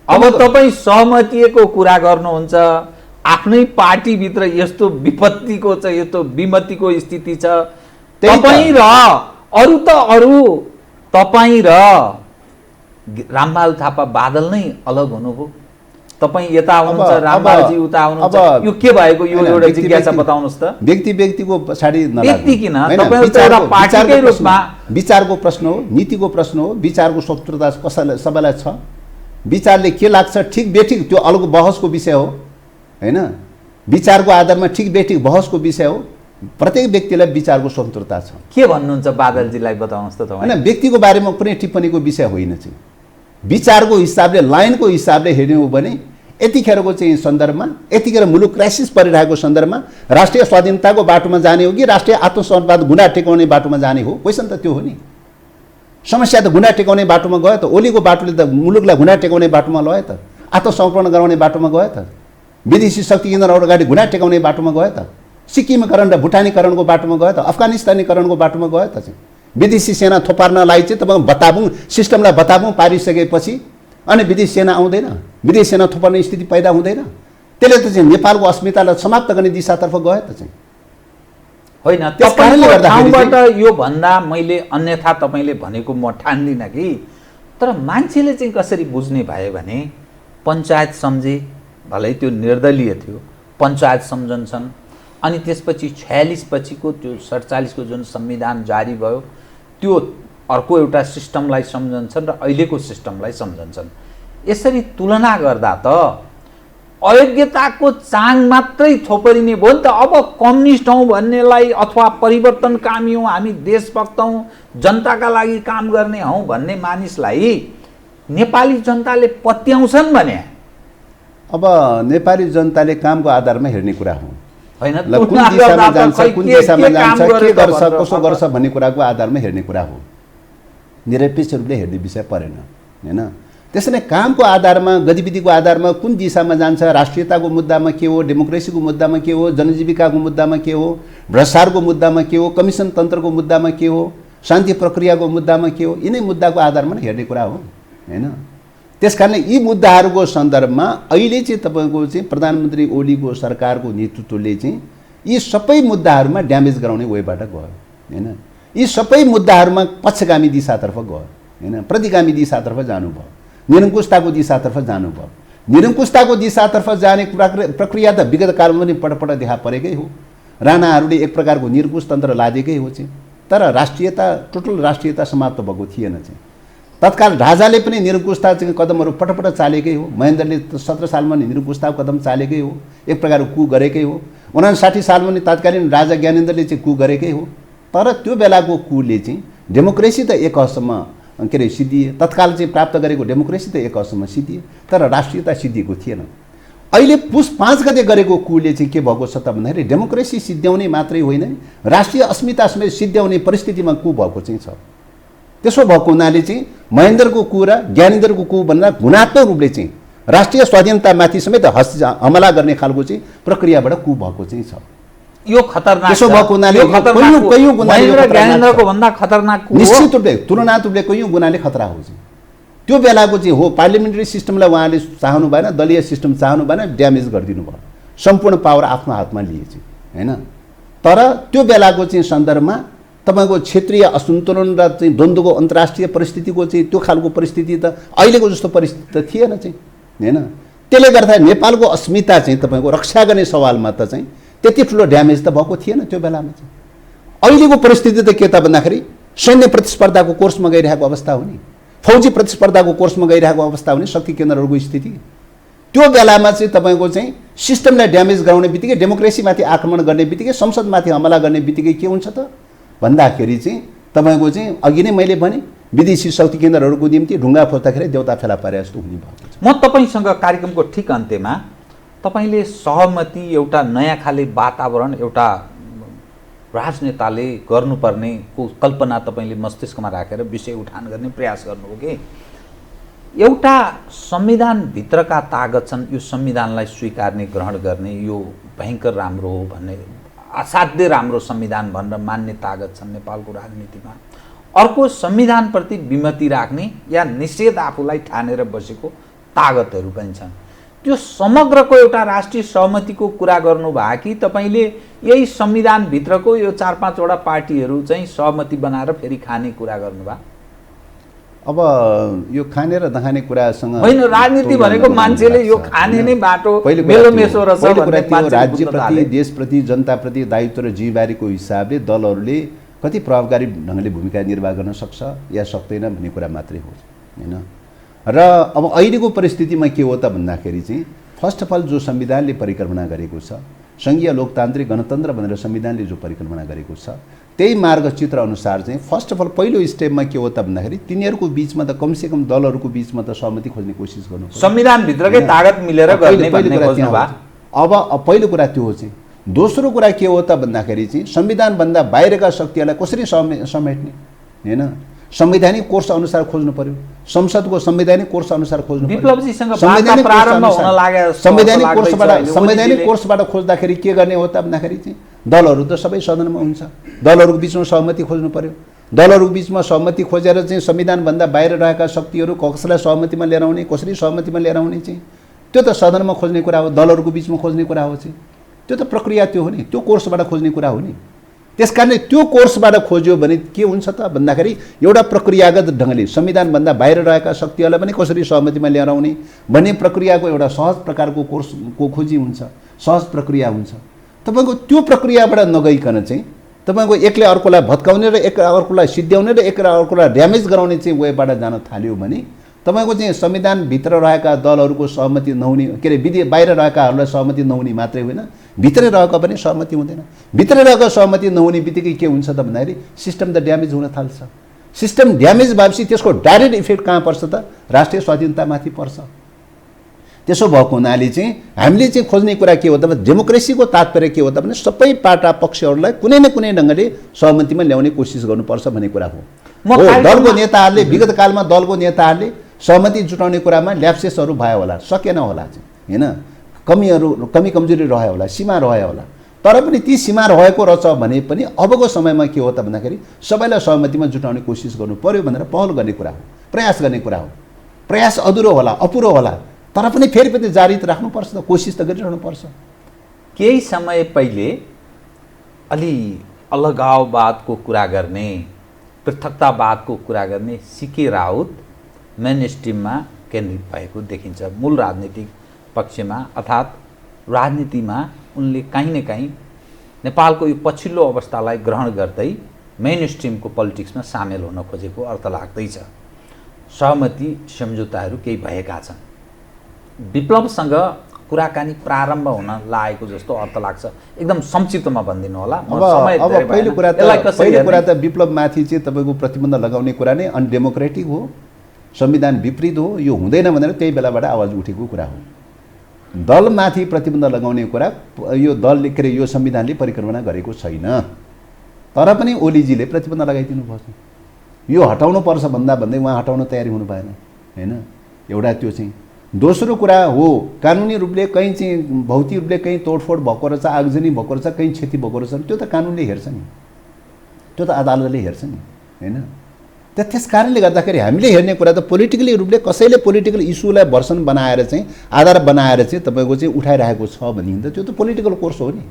अब तपाईँ सहमतिको कुरा गर्नुहुन्छ, आफ्नै पार्टीभित्र यस्तो विपत्तिको चाहिँ यस्तो विमतिको स्थिति छ, तपाईँ र अरू त अरू, तपाईँ र रामबहादुर थापा बादल नै अलग हुनुभयो। तपाईँ यता हुनुहुन्छ, रामबहादुरजी उता हुनुहुन्छ, यो के भएको? यो एउटा जिज्ञासा बताउनुहोस् त।
व्यक्तिको पछाडि
व्यक्ति किन, तपाईँ त एउटा पार्टीकै रूपमा
विचारको प्रश्न हो, नीतिको प्रश्न हो, विचारको स्वतन्त्रता कसैलाई सबैलाई छ। विचारले के लाग्छ ठिक बेठिक त्यो अलग बहसको विषय हो हैन, विचारको आधारमा ठिक बेठिक बहसको विषय हो। प्रत्येक व्यक्तिलाई विचारको स्वतन्त्रता छ।
के भन्नुहुन्छ बादलजीलाई बताउनुहोस् त तपाईँ।
हैन, व्यक्तिको बारेमा कुनै टिप्पणीको विषय होइन चाहिँ, विचारको हिसाबले लाइनको हिसाबले हेर्ने हो भने यतिखेरको चाहिँ सन्दर्भमा, यतिखेर मुलुक क्राइसिस परिरहेको सन्दर्भमा राष्ट्रिय स्वाधीनताको बाटोमा जाने हो कि राष्ट्रिय आत्मसम्मानवाद गुणा टेकाउने बाटोमा जाने हो? क्वेसन त त्यो हो नि। समस्या त घुँडा टेकाउने बाटोमा गयो त। ओलीको बाटोले त मुलुकलाई घुँडा टेकाउने बाटोमा लग्यो त, आत्मसमर्पण गराउने बाटोमा गयो त, विदेशी शक्ति केन्द्रहरू अगाडि घुँडा टेकाउने बाटोमा गयो त, सिक्किमीकरण र भुटानीकरणको बाटोमा गयो त, अफगानिस्तानीकरणको बाटोमा गयो त चाहिँ। विदेशी सेना थोपार्नलाई चाहिँ तपाईँको बताबुङ सिस्टमलाई बताबुङ पारिसकेपछि अनि विदेशी सेना आउँदैन, विदेशी सेना थोपर्ने स्थिति पैदा हुँदैन। त्यसले त चाहिँ नेपालको अस्मितालाई समाप्त गर्ने दिशातर्फ गयो त चाहिँ।
होइन,
त्यस कारणले
तपाईँको
गर्दाखेरि
ठाउँबाट यो भन्दा मैले अन्यथा तपाईँले भनेको म ठान्दिनँ कि, तर मान्छेले चाहिँ कसरी बुझ्ने भयो भने पञ्चायत सम्झे, भलै त्यो निर्दलीय थियो, पञ्चायत सम्झन्छन्, अनि त्यसपछि 46 पछिको त्यो 47 को जुन संविधान जारी भयो त्यो अर्को एउटा सिस्टमलाई सम्झन्छन् र अहिलेको सिस्टमलाई सम्झन्छन्। यसरी तुलना गर्दा त अयोग्यताको चाङ मात्रै थोपरिने भयो नि त। अब कम्युनिस्ट हौँ भन्नेलाई अथवा परिवर्तनकामी हौँ, हामी देशभक्त हौँ, जनताका लागि काम गर्ने हौँ भन्ने मानिसलाई नेपाली जनताले पत्याउँछन् भने
अब नेपाली जनताले कामको आधारमा हेर्ने कुरा हो
होइन,
कुन दिशामा जान्छ, कुन दिशामा जान्छ, के गर्छ, कसो गर्छ भन्ने कुराको आधारमा हेर्ने कुरा हो। निरपेक्ष रूपले हेर्ने विषय परेन हैन। त्यसैले कामको आधारमा, गतिविधिको आधारमा कुन दिशामा जान्छ, राष्ट्रियताको मुद्दामा के हो, डेमोक्रेसीको मुद्दामा के हो, जनजीविकाको मुद्दामा के हो, भ्रष्टाचारको मुद्दामा के हो, कमिसन तन्त्रको मुद्दामा के हो, शान्ति प्रक्रियाको मुद्दामा के हो, यिनै मुद्दाको आधारमा हेर्ने कुरा हो हैन। त्यसकारणले यी मुद्दाहरूको सन्दर्भमा अहिले चाहिँ तपाईँको चाहिँ प्रधानमन्त्री ओलीको सरकारको नेतृत्वले चाहिँ यी सबै मुद्दाहरूमा ड्यामेज गराउने वेबाट गयो हैन। यी सबै मुद्दाहरूमा पक्षगामी दिशातर्फ गयो हैन, प्रतिगामी दिशातर्फ जानुभयो, निरङ्कुशताको दिशातर्फ जानुभयो। निरङ्कुशताको दिशातर्फ जाने प्रक्रिया त विगत कालमा पनि पटपट देखा परेकै हो। राणाहरूले एक प्रकारको निरङ्कुश तन्त्र लादेकै हो चाहिँ, तर राष्ट्रियता, टोटल राष्ट्रियता समाप्त भएको थिएन चाहिँ। तत्काल राजाले पनि निरङ्कुशता चाहिँ कदमहरू पटपट चालेकै हो। महेन्द्रले 17 सालमा निरङ्कुशताको कदम चालेकै हो, एक प्रकारको कु गरेकै हो। 59 सालमा नि तत्कालीन राजा ज्ञानेन्द्रले चाहिँ कु गरेकै हो। तर त्यो बेलाको कुले चाहिँ डेमोक्रेसी त एक हदसम्म के अरे सिद्धिए, तत्काल चाहिँ प्राप्त गरेको डेमोक्रेसी त एक हदसम्म सिद्धिए, तर राष्ट्रियता सिद्धिएको थिएन। अहिले पुस 5 गते गरेको कुले चाहिँ के भएको छ त भन्दाखेरि डेमोक्रेसी सिद्ध्याउने मात्रै होइन, राष्ट्रिय अस्मिता समेत सिद्ध्याउने परिस्थितिमा कु भएको चाहिँ छ। त्यसो भएको हुनाले चाहिँ महेन्द्रको कु र ज्ञानेन्द्रको कु भन्दा गुणात्मक रूपले चाहिँ राष्ट्रिय स्वाधीनतामाथि समेत हमला गर्ने खालको चाहिँ प्रक्रियाबाट कु भएको चाहिँ छ।
यो खतरनाक,
त्यसो भएको हुनाले
कैयौं गुनाले ज्ञानेन्द्रको भन्दा खतरनाक हो।
निश्चित रूपले तुलनात्मक रूपले कैयौं गुनाले खतरा हो चाहिँ। त्यो बेलाको चाहिँ हो पार्लियामेन्ट्री सिस्टमलाई उहाँले चाहनु भएन, दलीय सिस्टम चाहनु भएन, ड्यामेज गरिदिनु भयो, सम्पूर्ण पावर आफ्नो हातमा लिए चाहिँ हैन। तर त्यो बेलाको चाहिँ सन्दर्भमा तपाईँको क्षेत्रीय असन्तुलन र चाहिँ द्वन्द्वको अन्तर्राष्ट्रिय परिस्थितिको चाहिँ त्यो खालको परिस्थिति त अहिलेको जस्तो परिस्थिति त थिएन चाहिँ हैन। त्यसले गर्दा नेपालको अस्मिता चाहिँ तपाईँको रक्षा गर्ने सवालमा त चाहिँ त्यति ठुलो ड्यामेज त भएको थिएन त्यो बेलामा चाहिँ। अहिलेको परिस्थिति त के त भन्दाखेरि सैन्य प्रतिस्पर्धाको कोर्समा गइरहेको अवस्था हुने, फौजी प्रतिस्पर्धाको कोर्समा गइरहेको अवस्था हुने शक्ति केन्द्रहरूको स्थिति। त्यो बेलामा चाहिँ तपाईँको चाहिँ सिस्टमलाई ड्यामेज गराउने बित्तिकै, डेमोक्रेसीमाथि आक्रमण गर्ने बित्तिकै, संसदमाथि हमला गर्ने बित्तिकै के हुन्छ त भन्दाखेरि चाहिँ तपाईँको चाहिँ अघि नै मैले भने विदेशी शक्ति केन्द्रहरूको निम्ति ढुङ्गा फोर्दाखेरि देउता फेला पारे जस्तो हुने भएको छ।
म तपाईँसँग कार्यक्रमको ठिक अन्त्यमा तपाईँले सहमति, एउटा नयाँ खाले वातावरण, एउटा राजनेताले गर्नुपर्ने कल्पना तपाईँले मस्तिष्कमा राखेर विषय उठान गर्ने प्रयास गर्नुभयो कि एउटा संविधानभित्रका तागत छन्, यो संविधानलाई स्वीकार्ने, ग्रहण गर्ने, यो भयङ्कर राम्रो हो भन्ने, असाध्य राम्रो संविधान भनेर मान्ने तागत छन् नेपालको राजनीतिमा। अर्को संविधानप्रति विमति राख्ने या निषेध आफूलाई ठानेर बसेको तागतहरू पनि छन्। त्यो समग्रको एउटा राष्ट्रिय सहमतिको कुरा गर्नुभयो कि तपाईँले यही संविधानभित्रको यो 4-5 वटा पार्टीहरू चाहिँ सहमति बनाएर फेरि खाने कुरा गर्नुभयो?
अब यो खाने र नखाने कुरासँग
होइन, राजनीति भनेको मान्छेले यो खाने नै बाटो मेलोमेसो रहेछ भन्ने मान्छे
राज्यप्रति, देशप्रति, जनताप्रति दायित्व र जिम्मेवारीको हिसाबले दलहरूले कति प्रभावकारी ढङ्गले भूमिका निर्वाह गर्न सक्छ या सक्दैन भन्ने कुरा मात्रै हो हैन। र अब अहिलेको परिस्थितिमा के हो त भन्दाखेरि चाहिँ फर्स्ट अफ अल जो संविधानले परिकल्पना गरेको छ, सङ्घीय लोकतान्त्रिक गणतन्त्र भनेर संविधानले जो परिकल्पना गरेको छ, त्यही मार्गचित्र अनुसार चाहिँ फर्स्ट अफ अल पहिलो स्टेपमा के हो त भन्दाखेरि तिनीहरूको बिचमा त कमसेकम दलहरूको बिचमा त सहमति खोज्ने कोसिस गर्नु पर्यो,
संविधानभित्रकै तागत मिलेर गर्ने भन्ने खोज्नु भयो।
अब पहिलो कुरा त्यो हो चाहिँ। दोस्रो कुरा के हो त भन्दाखेरि चाहिँ संविधानभन्दा बाहिरका शक्तिहरूलाई कसरी समेट्ने हैन। संवैधानिक कोर्स अनुसार खोज्नु पर्यो, संसदको संवैधानिक कोर्स अनुसार खोज्नु पर्यो।
विप्लवजीसँग
संवैधानिक
वार्ता प्रारम्भ
कोर्स
हुन
अनुसार-
लाग्यो जस्तो
संवैधानिक
लाग्दैछ
कोर्सबाट
अहिले।
संवैधानिक
ओलीजीले-
कोर्सबाट खोज्दाखेरि के गर्ने हो त भन्दाखेरि चाहिँ दलहरू त सबै सदनमा हुन्छ, दलहरूको बिचमा सहमति खोज्नु पर्यो। दलहरूको बिचमा सहमति खोजेर चाहिँ संविधानभन्दा बाहिर रहेका शक्तिहरू कसैलाई सहमतिमा लिएर आउने, कसरी सहमतिमा लिएर आउने चाहिँ त्यो त सदनमा खोज्ने कुरा हो, दलहरूको बिचमा खोज्ने कुरा हो चाहिँ त्यो त प्रक्रिया त्यो हो नि, त्यो कोर्सबाट खोज्ने कुरा हो नि। त्यस कारणले त्यो कोर्सबाट खोज्यो भने के हुन्छ त भन्दाखेरि एउटा प्रक्रियागत ढङ्गले संविधानभन्दा बाहिर रहेका शक्तिहरूलाई पनि कसरी सहमतिमा लिएर आउने भन्ने प्रक्रियाको एउटा सहज प्रकारको कोर्सको खोजी हुन्छ, सहज प्रक्रिया हुन्छ। तपाईँको त्यो प्रक्रियाबाट नगइकन चाहिँ तपाईँको एकले अर्कोलाई भत्काउने र एक अर्कोलाई सिद्ध्याउने र एक अर्कोलाई ड्यामेज गराउने चाहिँ वेबाट जान थाल्यो भने तपाईँको चाहिँ संविधानभित्र रहेका दलहरूको सहमति नहुने, के अरे विधि बाहिर रहेकाहरूलाई सहमति नहुने मात्रै होइन, भित्रै रहेको पनि सहमति हुँदैन। भित्रै रहेको सहमति नहुने बित्तिकै के हुन्छ त भन्दाखेरि सिस्टम त ड्यामेज हुन थाल्छ। सिस्टम ड्यामेज भएपछि त्यसको डाइरेक्ट इफेक्ट कहाँ पर्छ त? राष्ट्रिय स्वाधीनतामाथि पर्छ। त्यसो भएको हुनाले चाहिँ हामीले चाहिँ खोज्ने कुरा के हो त भने डेमोक्रेसीको तात्पर्य के हो त भने सबै पाटा पक्षहरूलाई कुनै न कुनै ढङ्गले सहमतिमा ल्याउने कोसिस गर्नुपर्छ भन्ने कुरा हो। दलको नेताहरूले विगत कालमा दलको नेताहरूले सहमति जुटाउने कुरामा ल्याप्सेसहरू भयो होला, सकेन होला चाहिँ होइन, कमी कमजोरी रह्यो होला, सीमा रह्यो होला। तर पनि ती सीमा रहेको रहेछ भने पनि अबको समयमा के हो त भन्दाखेरि सबैलाई सहमतिमा जुटाउने कोसिस गर्नु पर्यो भनेर पहल गर्ने कुरा हो, प्रयास गर्ने कुरा हो। प्रयास अधुरो होला, अपुरो होला, तर पनि फेरि पनि जारी त राख्नुपर्छ त, कोसिस त गरिरहनुपर्छ।
केही समय पहिले अलि अलगाववादको कुरा गर्ने, पृथकतावादको कुरा गर्ने सीके राउत मेन स्ट्रिममा केन्द्रित भएको देखिन्छ। मूल राजनीतिक पक्षमा अर्थात् राजनीतिमा उनले काहीँ न काहीँ नेपालको यो पछिल्लो अवस्थालाई ग्रहण गर्दै मेन स्ट्रिमको पोलिटिक्समा सामेल हुन खोजेको अर्थ लाग्दैछ। सहमति सम्झौताहरू केही भएका छन्। विप्लवसँग कुराकानी प्रारम्भ हुन लागेको जस्तो अर्थ लाग्छ। एकदम संक्षिप्तमा भनिदिनु होला।
अब पहिलो कुरा त विप्लवमाथि चाहिँ तपाईँको प्रतिबन्ध लगाउने कुरा नै अनडेमोक्रेटिक हो, संविधान विपरीत हो, यो हुँदैन भनेर त्यही बेलाबाट आवाज उठेको कुरा हो। दलमाथि प्रतिबन्ध लगाउने कुरा यो दलले के अरे यो संविधानले परिकल्पना गरेको छैन। तर पनि ओलीजीले प्रतिबन्ध लगाइदिनु पर्छ, यो हटाउनु पर्छ भन्दा भन्दै उहाँ हटाउन तयारी हुनु भएन होइन। एउटा त्यो चाहिँ दोस्रो कुरा हो कानुनी रूपले कहीँ चाहिँ भौतिक रूपले कहीँ तोडफोड भएको रहेछ, आगजनी भएको रहेछ, कहीँ क्षति भएको रहेछ, त्यो त कानुनले हेर्छ नि, त्यो त अदालतले हेर्छ नि होइन। त्यस कारणले गर्दाखेरि हामीले हेर्ने कुरा त पोलिटिकली रूपले कसैले पोलिटिकल इस्युलाई भर्सन बनाएर चाहिँ आधार बनाएर चाहिँ तपाईँको चाहिँ उठाइरहेको छ भने त त्यो त पोलिटिकल कोर्स हो नि।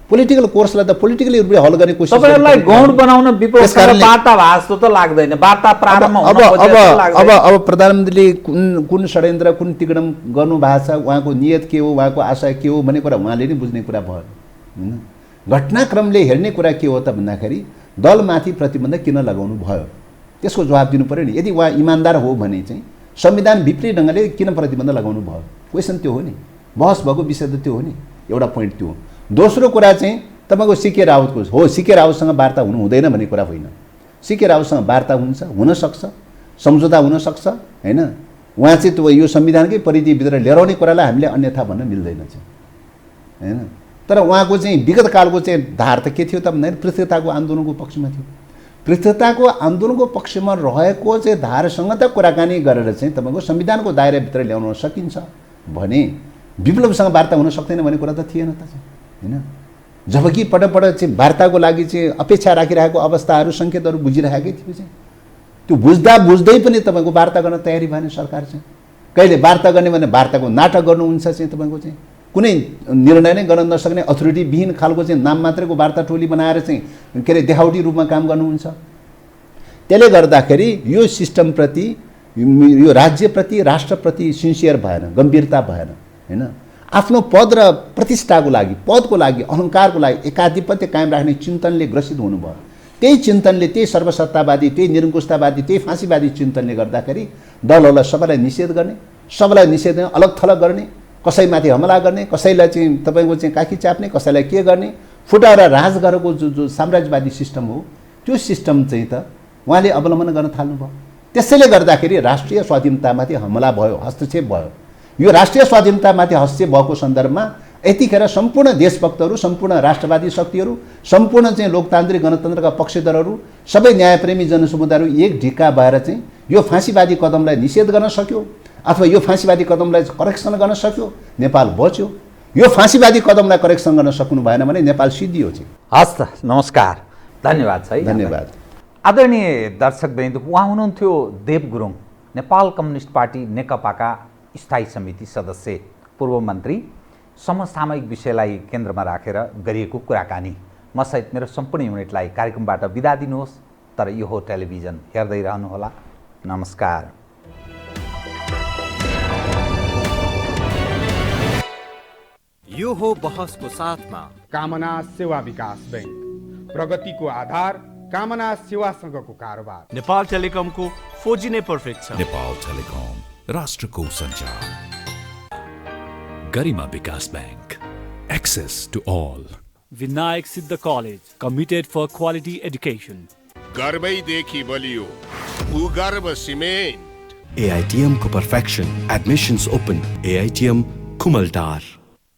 पोलिटिकल कोर्सलाई त पोलिटिकली रूपले हल गर्ने कोसिस
तपाईहरुलाई गौण बनाउन विपक्षसँग वार्ता जस्तो त लाग्दैन। वार्ता प्रारम्भ हुन
अब प्रधानमन्त्रीले कुन षड्यन्त्र कुन तिगडम गर्नु भएको छ, उहाँको नियत के हो, उहाँको आशा के हो भन्ने कुरा उहाँले नै बुझ्ने कुरा भयो हैन। घटनाक्रमले हेर्ने कुरा के हो त भन्दाखेरि दलमाथि प्रतिबन्ध किन लगाउनु भयो त्यसको जवाब दिनु पर्यो नि। यदि उहाँ इमानदार हो भने चाहिँ संविधान विपरीत ढङ्गले किन प्रतिबन्ध लगाउनु भयो, क्वेसन त्यो हो नि, बहस भएको विषय त त्यो हो नि, एउटा पोइन्ट त्यो हो। दोस्रो कुरा चाहिँ तपाईँको सीके राउतको हो, सीके राउतसँग वार्ता हुनु हुँदैन भन्ने कुरा होइन। सीके राउतसँग वार्ता हुन्छ, हुनसक्छ, सम्झौता हुनसक्छ होइन। उहाँ चाहिँ त्यो यो संविधानकै परिधिभित्र ल्याउने कुरालाई हामीले अन्यथा भन्न मिल्दैन चाहिँ होइन। तर उहाँको चाहिँ विगत कालको चाहिँ धार त के थियो त भन्दाखेरि पृथकताको आन्दोलनको पक्षमा थियो। पृथकताको आन्दोलनको पक्षमा रहेको चाहिँ धारसँग त कुराकानी गरेर चाहिँ तपाईँको संविधानको दायराभित्र ल्याउन सकिन्छ भने विप्लवसँग वार्ता हुन सक्दैन भन्ने कुरा त थिएन त चाहिँ होइन। जबकि पटक चाहिँ वार्ताको लागि चाहिँ अपेक्षा राखिरहेको अवस्थाहरू सङ्केतहरू बुझिरहेकै थियो चाहिँ त्यो बुझ्दै पनि तपाईँको वार्ता गर्न तयारी भएन सरकार चाहिँ। कहिले वार्ता गर्ने भने वार्ताको नाटक गर्नुहुन्छ चाहिँ तपाईँको चाहिँ कुनै निर्णय नै गर्न नसक्ने अथोरिटीविहीन खालको चाहिँ नाम मात्रैको वार्ता टोली बनाएर चाहिँ के अरे देखावटी रूपमा काम गर्नुहुन्छ। त्यसले गर्दाखेरि यो सिस्टमप्रति यो राज्यप्रति राष्ट्रप्रति सिन्सियर भएन, गम्भीरता भएन होइन। आफ्नो पद र प्रतिष्ठाको लागि, पदको लागि, अहङ्कारको लागि एकाधिपत्य कायम राख्ने चिन्तनले ग्रसित हुनुभयो। त्यही चिन्तनले, त्यही सर्वसत्तावादी, त्यही निरङ्कुशतावादी, त्यही फाँसीवादी चिन्तनले गर्दाखेरि दलहरूलाई सबैलाई निषेध गर्ने, सबैलाई निषेध अलग थलग गर्ने, कसैमाथि हमला गर्ने, कसैलाई चाहिँ तपाईँको चाहिँ काखी चाप्ने, कसैलाई के गर्ने, फुटाएर राज गरेको जो साम्राज्यवादी सिस्टम हो त्यो सिस्टम चाहिँ त उहाँले अवलम्बन गर्न थाल्नुभयो। त्यसैले गर्दाखेरि राष्ट्रिय स्वाधीनतामाथि हमला भयो, हस्तक्षेप भयो। यो राष्ट्रिय स्वाधीनतामाथि हस्तक्षेप भएको सन्दर्भमा यतिखेर सम्पूर्ण देशभक्तहरू, सम्पूर्ण राष्ट्रवादी शक्तिहरू, सम्पूर्ण चाहिँ लोकतान्त्रिक गणतन्त्रका पक्षधरहरू, सबै न्यायप्रेमी जनसमुदायहरू एक ढिक्का भएर चाहिँ यो फाँसीवादी कदमलाई निषेध गर्न सक्यो अथवा यो फाँसीवादी कदमलाई करेक्सन गर्न सक्यो, नेपाल बच्यो। यो फाँसीवादी कदमलाई करेक्सन गर्न सक्नु भएन भने नेपाल सिद्धियो चाहिँ।
हस् त, नमस्कार, धन्यवाद छ है।
धन्यवाद।
आदरणीय दर्शकवृन्द, उहाँ हुनुहुन्थ्यो देव गुरुङ, नेपाल कम्युनिस्ट पार्टी नेकपाका स्थायी समिति सदस्य, पूर्व मन्त्री। समसामयिक विषयलाई केन्द्रमा राखेर गरिएको कुराकानी। म सहित मेरो सम्पूर्ण युनिटलाई कार्यक्रमबाट बिदा दिनुहोस्, तर यो हो टेलिभिजन, हेर्दै रहनुहोला। नमस्कार।
यो हो बहसको साथमा
कामना सेवा विकास बैंक, प्रगतिको आधार कामना सेवासँगको कारोबार।
नेपाल टेलिकमको 4G नै पर्फेक्ट छ।
नेपाल टेलिकम, राष्ट्रको सञ्चार। Garima Bikas bank, access to all.
Vinayak Siddha College, committed for quality education.
गर्वैदेखि बलियो भूगर्भ सिमेन्ट।
AITM को perfection, admissions open, AITM Kumaltar.